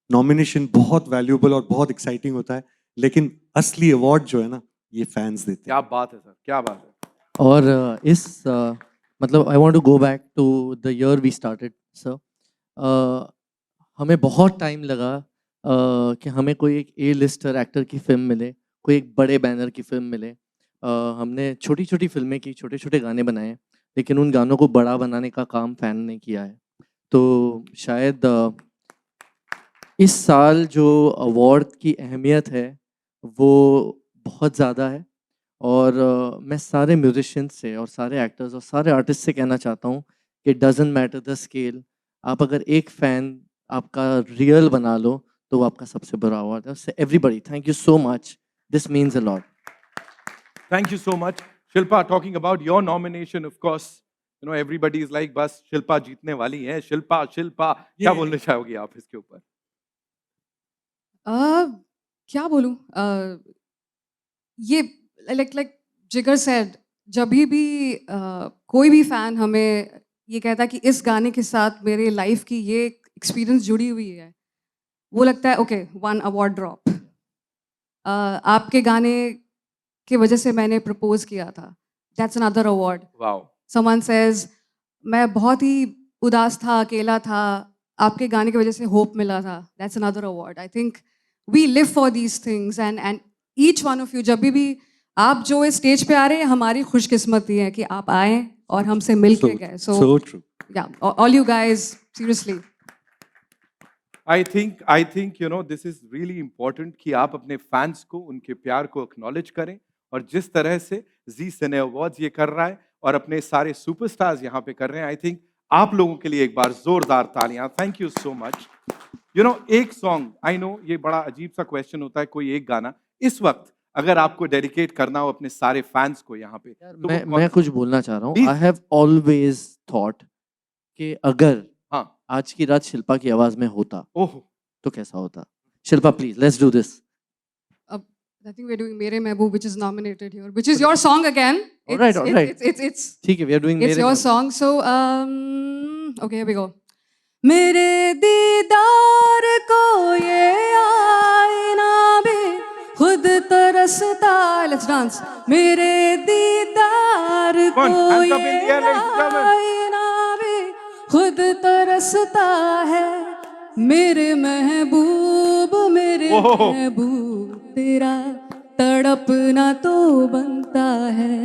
nomination बहुत valuable और बहुत exciting होता है, लेकिन असली award जो है ना ये fans देते हैं। क्या बात है सर, क्या बात है। और इस मतलब I want to go back to the year we started, sir. हमें बहुत टाइम लगा कि हमें कोई एक A-lister एक्टर की फिल्म मिले, कोई एक बड़े बैनर की फिल्म मिले। हमने छोटी छोटी फिल्में की, छोटे छोटे गाने बनाए, लेकिन उन गानों को बड़ा बनाने का काम फैन ने किया है। तो शायद इस साल जो अवार्ड की अहमियत है वो बहुत ज़्यादा है और मैं सारे म्यूजिशियंस से और सारे एक्टर्स और सारे आर्टिस्ट से कहना चाहता हूँ कि डजंट मैटर द स्केल, आप अगर एक फ़ैन आपका रियल बना लो तो वो आपका सबसे बड़ा अवार्ड है। Everybody thank you so much, this means a lot. Thank you so much. Shilpa, talking about your nomination, of course, you know, everybody is like, बस शिल्पा जीतने वाली है, शिल्पा शिल्पा। क्या बोलना चाहोगी आप इसके ऊपर? क्या बोलूं? ये like जिगर said, जब भी कोई भी फैन हमें ये कहता है कि इस गाने के साथ मेरे लाइफ की ये एक्सपीरियंस जुड़ी हुई है, वो लगता है ओके, वन अवार्ड ड्रॉप। आपके गाने की वजह से मैंने प्रपोज किया था, that's another award. Wow. Someone says मैं बहुत ही उदास था, अकेला था, आपके गाने की वजह से होप मिला था, that's another award. I think we live for these things and each one of you, जब भी आप जो इस स्टेज पे आ रहे हैं हमारी खुशकिस्मती है कि आप आए और हमसे मिल के गए। So true. Yeah, all you guys, seriously. I think you know this is really important कि आप अपने फैंस को उनके प्यार को एक्नॉलेज करें और जिस तरह से जी सिने अवार्ड्स ये कर रहा है और अपने सारे सुपरस्टार्स यहाँ पे कर रहे हैं, आई थिंक आप लोगों के लिए एक बार जोरदार तालियां। Thank you so much. You know एक सॉन्ग, आई नो ये बड़ा अजीब सा क्वेश्चन होता है, कोई एक गाना इस वक्त अगर आपको डेडिकेट करना हो अपने सारे फैंस को यहाँ पे, तो मैं कुछ बोलना चाह रहा हूँ। आई हैव ऑलवेज थॉट कि अगर आज की रात शिल्पा की आवाज में होता तो कैसा होता। Shilpa please let's do this. I think we're doing Mere Mehboob, which is nominated here, which is your song again. All right. It's ठीक है, we are doing it's Mere your Mehboob. song. So okay, here we go. मेरे दीदार को ये आईना भी खुद तरसता है। Let's dance. मेरे दीदार को hands up in the ये air, ladies and gentlemen. आईना भी खुद तरसता है। मेरे महबूब ओहो। महबूब तेरा तड़पना तो बनता है।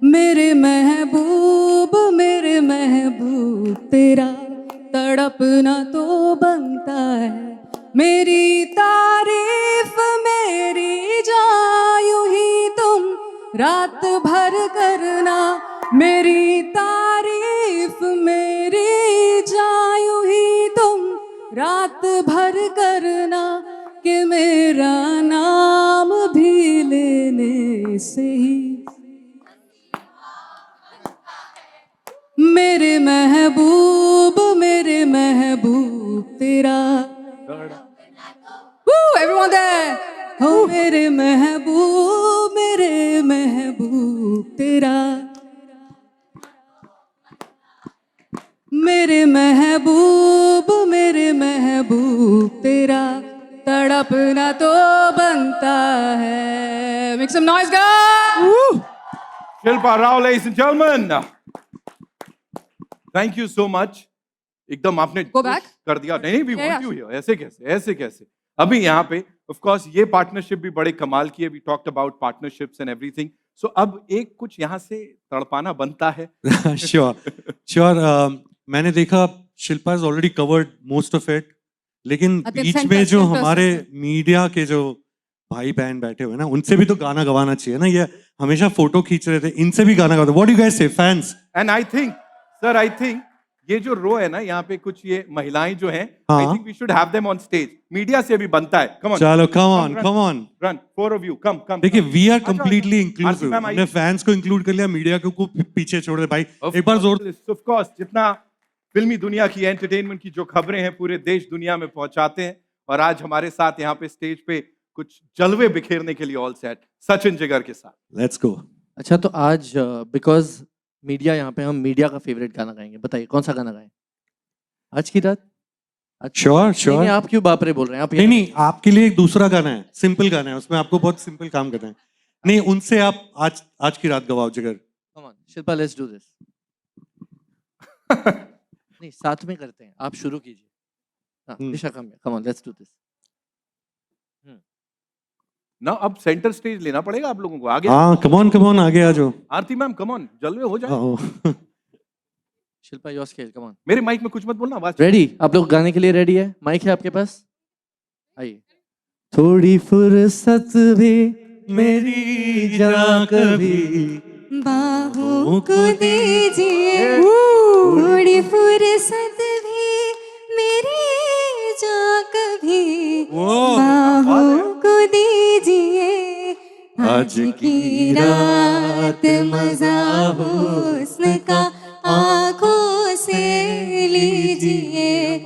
मेरे महबूब तेरा तड़पना तो बनता है। मेरी तारीफ मेरी जान यूं ही तुम रात भर करना। मेरी तारीफ मेरी जान यूं ही तुम रात भर करना कि मेरा नाम भी लेने से ही मेरे महबूब तेरा everyone there हो मेरे महबूब तेरा मेरे महबूब तेरा तड़पना तो बनता है। Make some noise, guys! Shilpa Rao, ladies and gentlemen. Thank you so much. एकदम आपने Go back. कर दिया। नहीं we Yeah, want you here. ऐसे कैसे अभी यहाँ पे of course ये पार्टनरशिप भी बड़े कमाल की है। We talked about partnerships and everything. So अब एक कुछ यहाँ से तड़पाना बनता है। Sure. मैंने देखा Shilpa has already covered most of it. लेकिन अति बीच में fantastic, जो fantastic. हमारे मीडिया के जो भाई बहन बैठे हुए ना, उनसे भी तो गाना गवाना चाहिए ना। ये हमेशा फोटो खींच रहे थे, इनसे भी गाना गाते। What do you guys say, fans? And I think ये जो रो है ना यहाँ पे कुछ ये महिलाएं जो हैं, I हाँ। think we should have them on stage. Media से भी बनता है। Come on. चलो, come on. Run. 4 of you. Come. देखिए, we are आ जाओ, completely आरती inclusive. मैम आइए। हमने फैंस को इंक्लूड कर लिया, मीडिया को पीछे छोड़ दे भाई। एक बार जोर Of course, जितना फिल्मी दुनिया की एंटरटेनमेंट की जो खबरें हैं पूरे देश दुनिया में पहुंचाते हैं। और आज हमारे साथ यहाँ पे स्टेज पे कुछ जलवे बिखेरने के लिए ऑल सेट सचिन जिगर के साथ। Let's go. अच्छा, तो आज बिकॉज मीडिया यहाँ पे, हम मीडिया का फेवरेट गाना गाएंगे। बताइए कौन सा गाना गाएं आज की रात? श्योर। नहीं, आप क्यों बाप रे बोल रहे हैं? आप नहीं, आपके लिए एक दूसरा गाना है, सिंपल गाना है, उसमें आपको बहुत सिंपल काम करना है। नहीं, उनसे आप आज की रात गवाओ जिगर। Come on Shilpa, let's do this. नहीं, साथ में करते हैं, आप शुरू कीजिए। हाँ, Disha come on, let's do this. ना अब सेंटर स्टेज लेना पड़ेगा आप लोगों को आगे। हाँ, कम ऑन आगे आ जाओ। आरती मैम कम ऑन, जलवे हो जाए। Shilpa your scale, come on. मेरे माइक में कुछ मत बोलना, आवाज। रेडी? आप लोग गाने के लिए रेडी है? माइक है आपके पास? आइए। थोड़ी फुर्सत भी मेरी जा कभी बाहों को दीजिए, थोड़ी फुर्सत भी मेरी जा कभी बाहों को दीजिए। आज की रात मजा हुस्न का आंखों से लीजिए।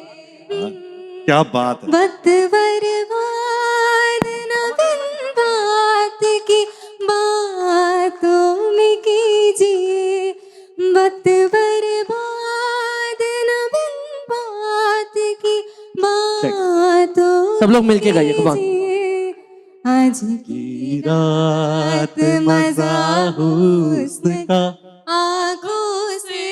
क्या बात है। वक्त बर्बाद न बिन बात की बातों में कीजिए। वक्त बर्बाद न बिन बात की बातों सब लोग मिलके गाइए, कम ऑन। आज की रात मजा हुस्न का आंखों से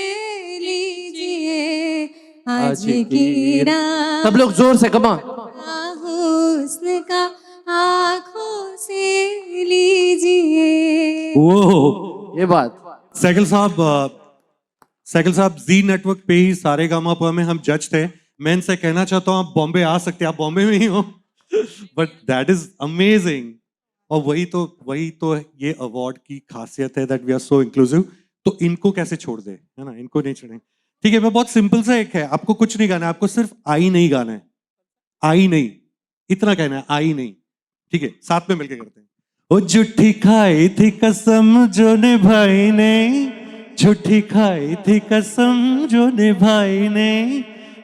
लीजिए। आज की रात सब लोग जोर से, कम ऑन। हुस्न का आंखों से लीजिए। वो ये बात। सैकल साहब जी नेटवर्क पे ही सारेगामापा में हम जज थे। मैं इनसे कहना चाहता हूँ आप बॉम्बे आ सकते हैं, आप बॉम्बे में ही हो। But that is amazing. और वही तो ये अवार्ड की खासियत है, that we are so inclusive. तो इनको कैसे छोड़ दे, है ना? इनको नहीं छोड़ेंगे। ठीक है, मैं बहुत सिंपल सा एक है, आपको कुछ नहीं गाना है, आपको सिर्फ आई नहीं गाना है। आई नहीं, इतना कहना है, आई नहीं। ठीक है, साथ में मिलकर करते हैं। ओ झूठी खाई थी कसम जो निभाई नहीं, झूठी खाई थी कसम जो निभाई नहीं,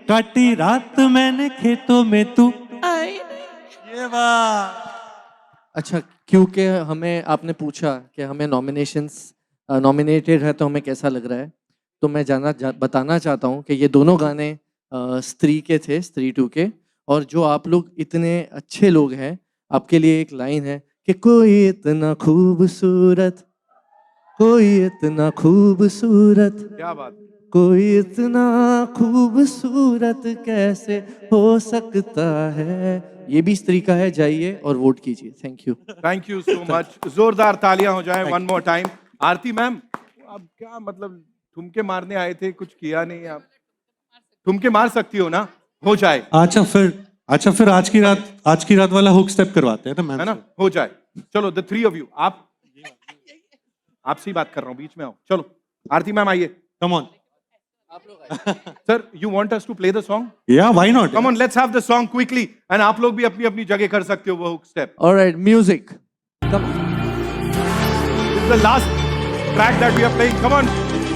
काटी रात मैंने खेतों में तू आई नहीं। ये बात। अच्छा, क्योंकि हमें आपने पूछा कि हमें नॉमिनेटेड है तो हमें कैसा लग रहा है, तो मैं बताना चाहता हूँ कि ये दोनों गाने स्त्री के थे, स्त्री 2 के, और जो आप लोग इतने अच्छे लोग हैं, आपके लिए एक लाइन है कि कोई इतना खूबसूरत, कोई इतना खूबसूरत, क्या बात, कोई इतना खूबसूरत कैसे हो सकता है। ये भी स्त्री का है, जाइए और वोट कीजिए। Thank you. Thank you so much. जोरदार तालियां हो जाएं वन मोर टाइम। आरती मैम, अब क्या मतलब ठुमके मारने आए थे, कुछ किया नहीं आप? ठुमके मार सकती हो ना, हो जाए। अच्छा फिर आज की रात वाला हुक स्टेप करवाते हैं ना मैम, है ना, हो जाए। चलो द थ्री ऑफ यू, आपसे ही बात कर रहा हूँ, बीच में आओ। चलो आरती मैम आइए। Come on sir, you want us to play the song? या why not, come on, let's have the song quickly, and आप लोग भी अपनी अपनी जगह कर सकते हो वो hook step. Alright, music. This is the last track that we are playing. Come on,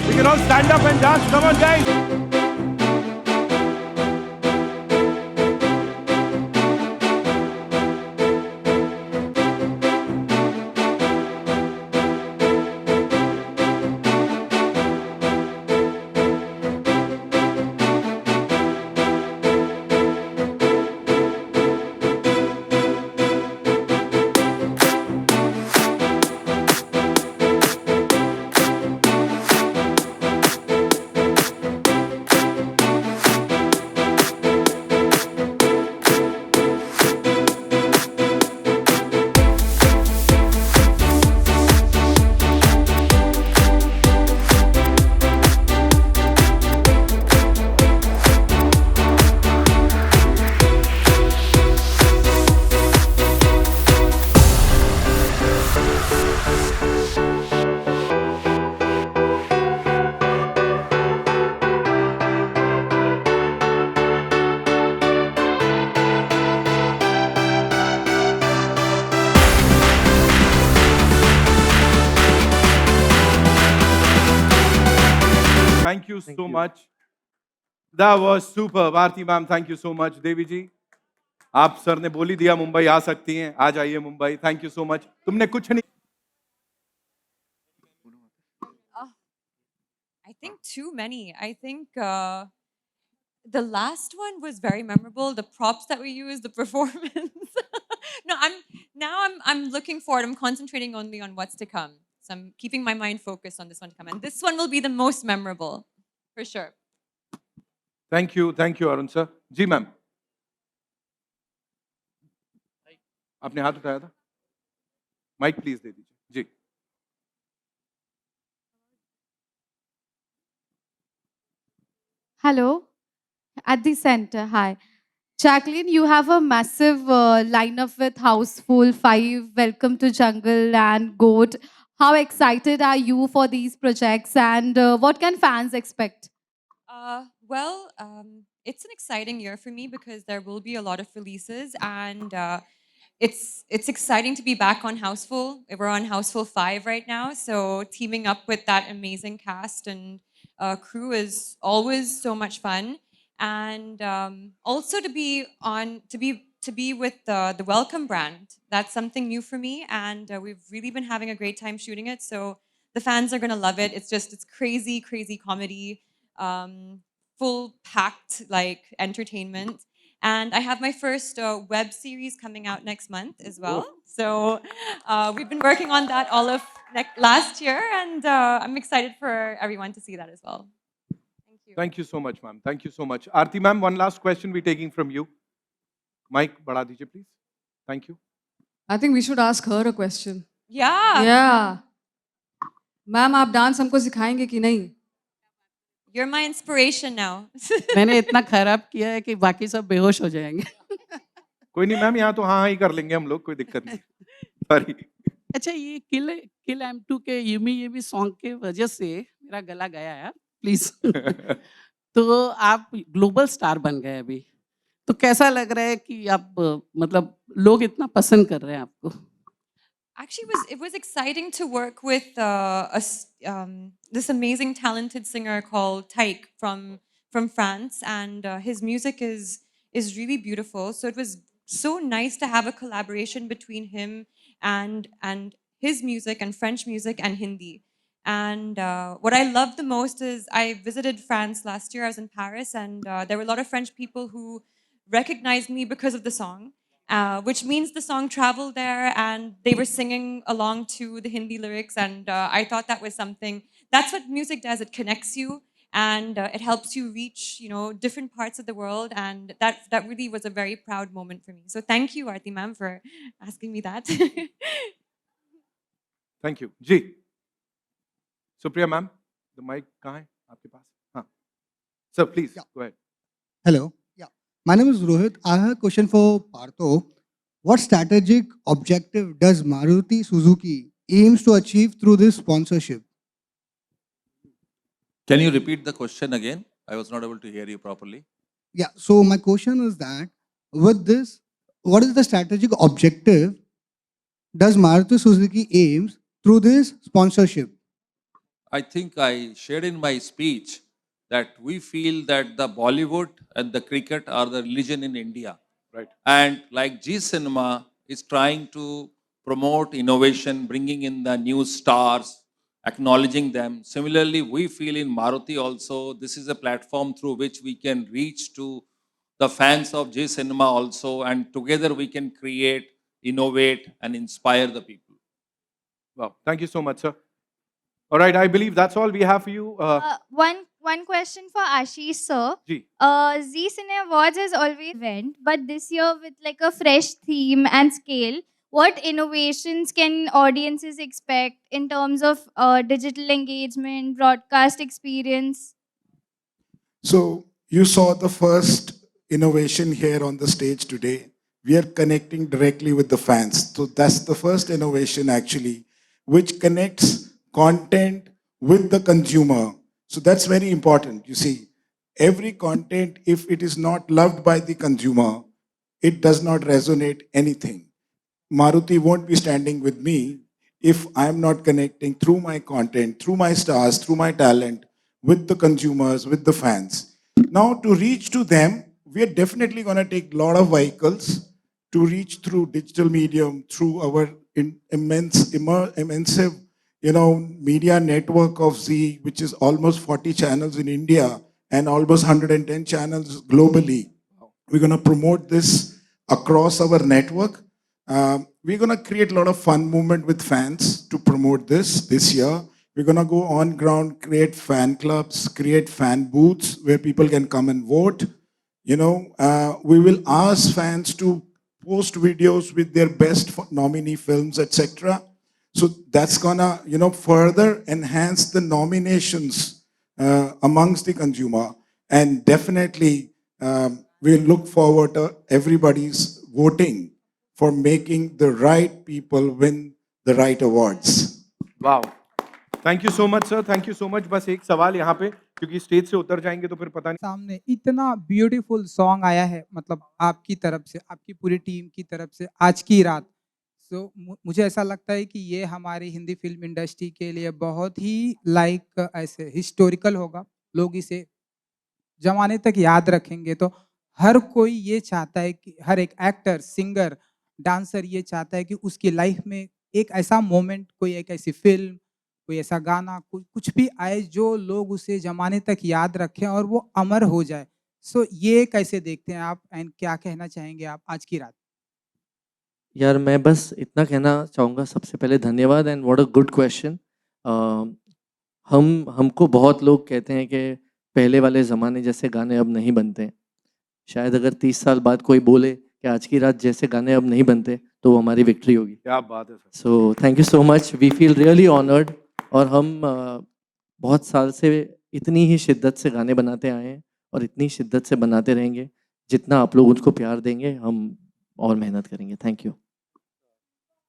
we can all stand up and dance. Come on, guys. Thank you so much. That was super. Bharti ma'am, thank you so much. Devi ji, आप sir ने बोल ही दिया मुंबई आ सकती हैं, आ जाइए Mumbai. Thank you so much. तुमने कुछ नहीं, I think too many. I think the last one was very memorable. The props that we used, the performance. No, I'm looking forward. I'm concentrating only on what's to come. So I'm keeping my mind focused on this one to come, and this one will be the most memorable, for sure. Thank you Arun sir. जी ma'am, आपने हाथ उठाया था, mic please दे दीजिए। जी Hello, at the center. Hi. Jacqueline, you have a massive lineup with Houseful, 5, Welcome to Jungle, and Goat. How excited are you for these projects, and what can fans expect? Well, it's an exciting year for me because there will be a lot of releases, and it's exciting to be back on Houseful. We're on Houseful 5 right now, so teaming up with that amazing cast and crew is always so much fun, and also to be with the Welcome brand. That's something new for me, and we've really been having a great time shooting it. So the fans are gonna love it. It's crazy comedy, full packed like entertainment. And I have my first web series coming out next month as well. So we've been working on that all of last year, and I'm excited for everyone to see that as well. Thank you so much, ma'am. Thank you so much. Aarti ma'am, one last question we're taking from you. Mic बढ़ा दीजिए, please. Thank you. I think we should ask her a question. Yeah. Yeah. Ma'am, आप dance हमको सिखाएंगे कि नहीं? You're my inspiration now. मैंने इतना खराब किया है कि बाकी सब बेहोश हो जाएंगे। कोई नहीं मैम, यहाँ तो हाँ ही कर लेंगे हम लोग, कोई दिक्कत नहीं। सॉरी। अच्छा, ये किल M2 के यमी सॉन्ग के वजह से मेरा गला गया है, प्लीज। तो आप ग्लोबल स्टार बन गए अभी, तो कैसा लग रहा है कि आप मतलब लोग इतना पसंद कर रहे हैं आपको? Actually, it was exciting to work with this amazing talented singer called Taik from France, and his music is really beautiful. So it was so nice to have a collaboration between him and his music and French music and Hindi. And what I love the most is I visited France last year. I was in Paris, and there were a lot of French people who recognized me because of the song, which means the song traveled there, and they were singing along to the Hindi lyrics. And I thought that was something. That's what music does. It connects you, and it helps you reach, different parts of the world. And that really was a very proud moment for me. So thank you, Aarti ma'am, for asking me that. Thank you जी Supriya ma'am the mic कहाँ है आपके पास हाँ sir please go ahead Hello. Yeah. My name is Rohit. I have a question for Partho. What strategic objective does Maruti Suzuki aims to achieve through this sponsorship? Can you repeat the question again? I was not able to hear you properly. Yeah. So my question is that with this, what is the strategic objective does Maruti Suzuki aims through this sponsorship? I think I shared in my speech that we feel that the Bollywood and the cricket are the religion in India. Right. And like G Cinema is trying to promote innovation, bringing in the new stars, acknowledging them. Similarly, we feel in Maruti also, this is a platform through which we can reach to the fans of G Cinema also, and together we can create, innovate, and inspire the people. Wow, thank you so much, sir. All right, I believe that's all we have for you. One question for Ashish sir. जी. Zee Cine Awards has always event, but this year with like a fresh theme and scale, what innovations can audiences expect in terms of digital engagement, broadcast experience? So you saw the first innovation here on the stage today. We are connecting directly with the fans. So that's the first innovation actually, which connects content with the consumer. So that's very important. You see, every content, if it is not loved by the consumer, it does not resonate anything. Maruti won't be standing with me if I'm not connecting through my content, through my stars, through my talent, with the consumers, with the fans. Now, to reach to them, we are definitely going to take a lot of vehicles to reach through digital medium, through our immense media network of Zee, which is almost 40 channels in India and almost 110 channels globally. We're going to promote this across our network. We're going to create a lot of fun movement with fans to promote this year. We're going to go on ground, create fan clubs, create fan booths where people can come and vote. We will ask fans to post videos with their best nominee films, etc. So that's gonna, further enhance the nominations amongst the consumer. And definitely, we'll look forward to everybody's voting for making the right people win the right awards. Wow. Thank you so much, sir. Thank you so much. बस एक सवाल यहाँ पे, क्योंकि stage से उतर जाएंगे तो फिर पता नहीं. सामने इतना ब्यूटीफुल सॉन्ग आया है, मतलब आपकी तरफ से, आपकी पूरी टीम की तरफ से, आज की रात. सो मुझे ऐसा लगता है कि ये हमारी हिंदी फिल्म इंडस्ट्री के लिए बहुत ही ऐसे हिस्टोरिकल होगा. लोग इसे जमाने तक याद रखेंगे. तो हर कोई ये चाहता है कि हर एक एक्टर, सिंगर, डांसर ये चाहता है कि उसकी लाइफ में एक ऐसा मोमेंट, कोई एक ऐसी फिल्म, कोई ऐसा गाना, कुछ भी आए जो लोग उसे जमाने तक याद रखें और वो अमर हो जाए. सो ये कैसे देखते हैं आप एंड क्या कहना चाहेंगे आप आज की रात? यार मैं बस इतना कहना चाहूँगा, सबसे पहले धन्यवाद and what a good question. हमको बहुत लोग कहते हैं कि पहले वाले ज़माने जैसे गाने अब नहीं बनते. शायद अगर 30 साल बाद कोई बोले कि आज की रात जैसे गाने अब नहीं बनते तो वो हमारी विक्ट्री होगी. क्या बात है. So thank you so much. We feel really honoured. और हम बहुत साल से इतनी ही शिद्दत से गाने बनाते आए हैं और इतनी शिद्दत से बनाते रहेंगे. जितना आप लोग उनको प्यार देंगे हम और मेहनत करेंगे. Thank you.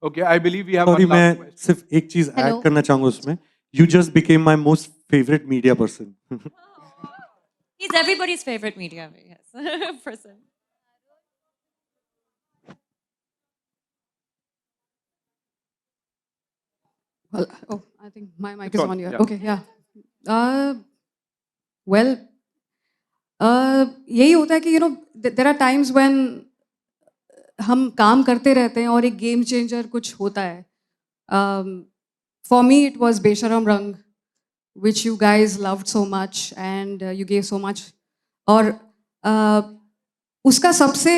Okay, I believe we have. Sorry, मैं सिर्फ एक चीज ऐड करना चाहूँगा उसमें. You just became my most favorite media person. He's everybody's favorite media person. Well, oh, I think my mic is on here. Yeah. Okay, yeah. Well, यही होता है कि there are times when हम काम करते रहते हैं और एक गेम चेंजर कुछ होता है. For me, it was बेशरम रंग which you guys loved so much and you gave so much. और उसका सबसे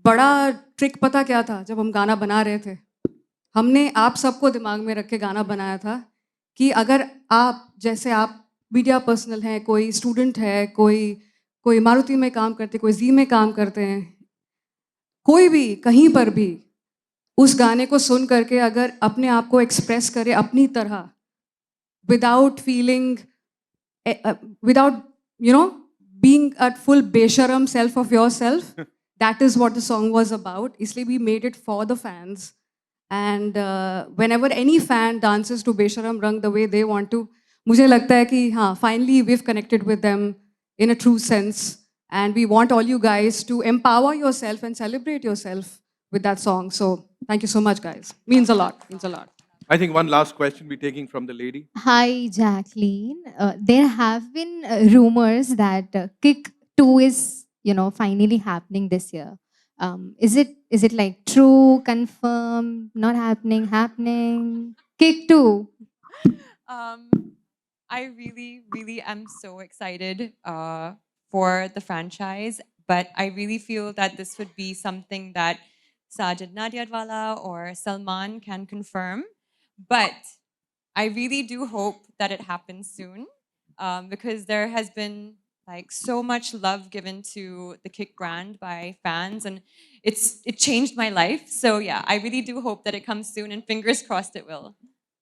बड़ा ट्रिक पता क्या था? जब हम गाना बना रहे थे, हमने आप सबको दिमाग में रख के गाना बनाया था कि अगर आप जैसे आप मीडिया पर्सनल हैं, कोई स्टूडेंट है, कोई मारुति में काम करते, कोई जी में काम करते हैं, कोई भी कहीं पर भी उस गाने को सुन करके अगर अपने आप को एक्सप्रेस करे अपनी तरह, without feeling, without being at full besharam self of yourself, that is what the song was about. Isliye we made it for the fans. And whenever any fan dances to Besharam Rang the way they want to, मुझे लगता है कि हाँ, finally we've connected with them in a true sense. And we want all you guys to empower yourself and celebrate yourself with that song. So thank you so much, guys. Means a lot. Means a lot. I think one last question we're taking from the lady. Hi, Jacqueline. There have been rumors that Kick 2 is, finally happening this year. Is it like true, confirmed, not happening, happening? Kick 2. I really, really am so excited for the franchise, but I really feel that this would be something that Sajid Nadiadwala or Salman can confirm. But I really do hope that it happens soon because there has been like so much love given to the Kick brand by fans, and it changed my life. So yeah, I really do hope that it comes soon, and fingers crossed it will.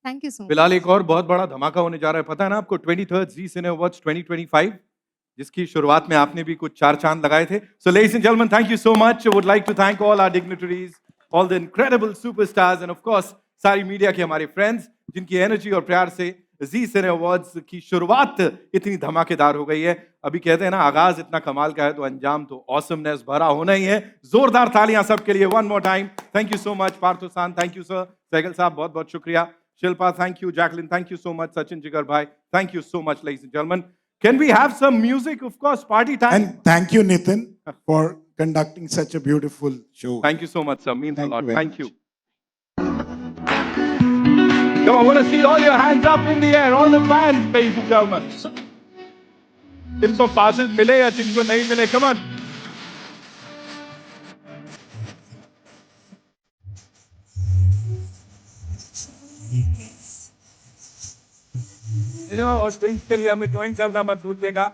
Thank you so much. फिलहाल एक और बहुत बड़ा धमाका होने जा रहा है, पता है ना आपको? 23rd Zee Cine Awards 2025, जिसकी शुरुआत में आपने भी कुछ 4 चांद लगाए थे. So ladies and gentlemen, thank you so much. I would like to thank all our dignitaries, all the incredible superstars, and of course सारी मीडिया के हमारे फ्रेंड्स जिनकी एनर्जी और प्यार से जी सिने अवार्ड्स की शुरुआत इतनी धमाकेदार हो गई है. अभी कहते हैं ना, आगाज इतना कमाल का है तो अंजाम तो ऑसमनेस भरा होना ही है. जोरदार तालियां सबके लिए one more time. Thank you so much पार्थोसान, थैंक यू सर. सहगल साहब बहुत बहुत शुक्रिया. Shilpa thank you. Jacqueline thank you so much. Sachin Jigar भाई thank you so much. Ladies and gentleman, can we have some music? Of course, party time. And thank you, Nitin, for conducting such a beautiful show. Thank you so much, sir. Means a lot. Thank you. Come on, I want to see all your hands up in the air, all the fans, ladies and gentlemen. जिनको passes मिले या जिनको नहीं मिले, come on. और drinks के लिए हमें ज्वाइन करना मत भूलिएगा.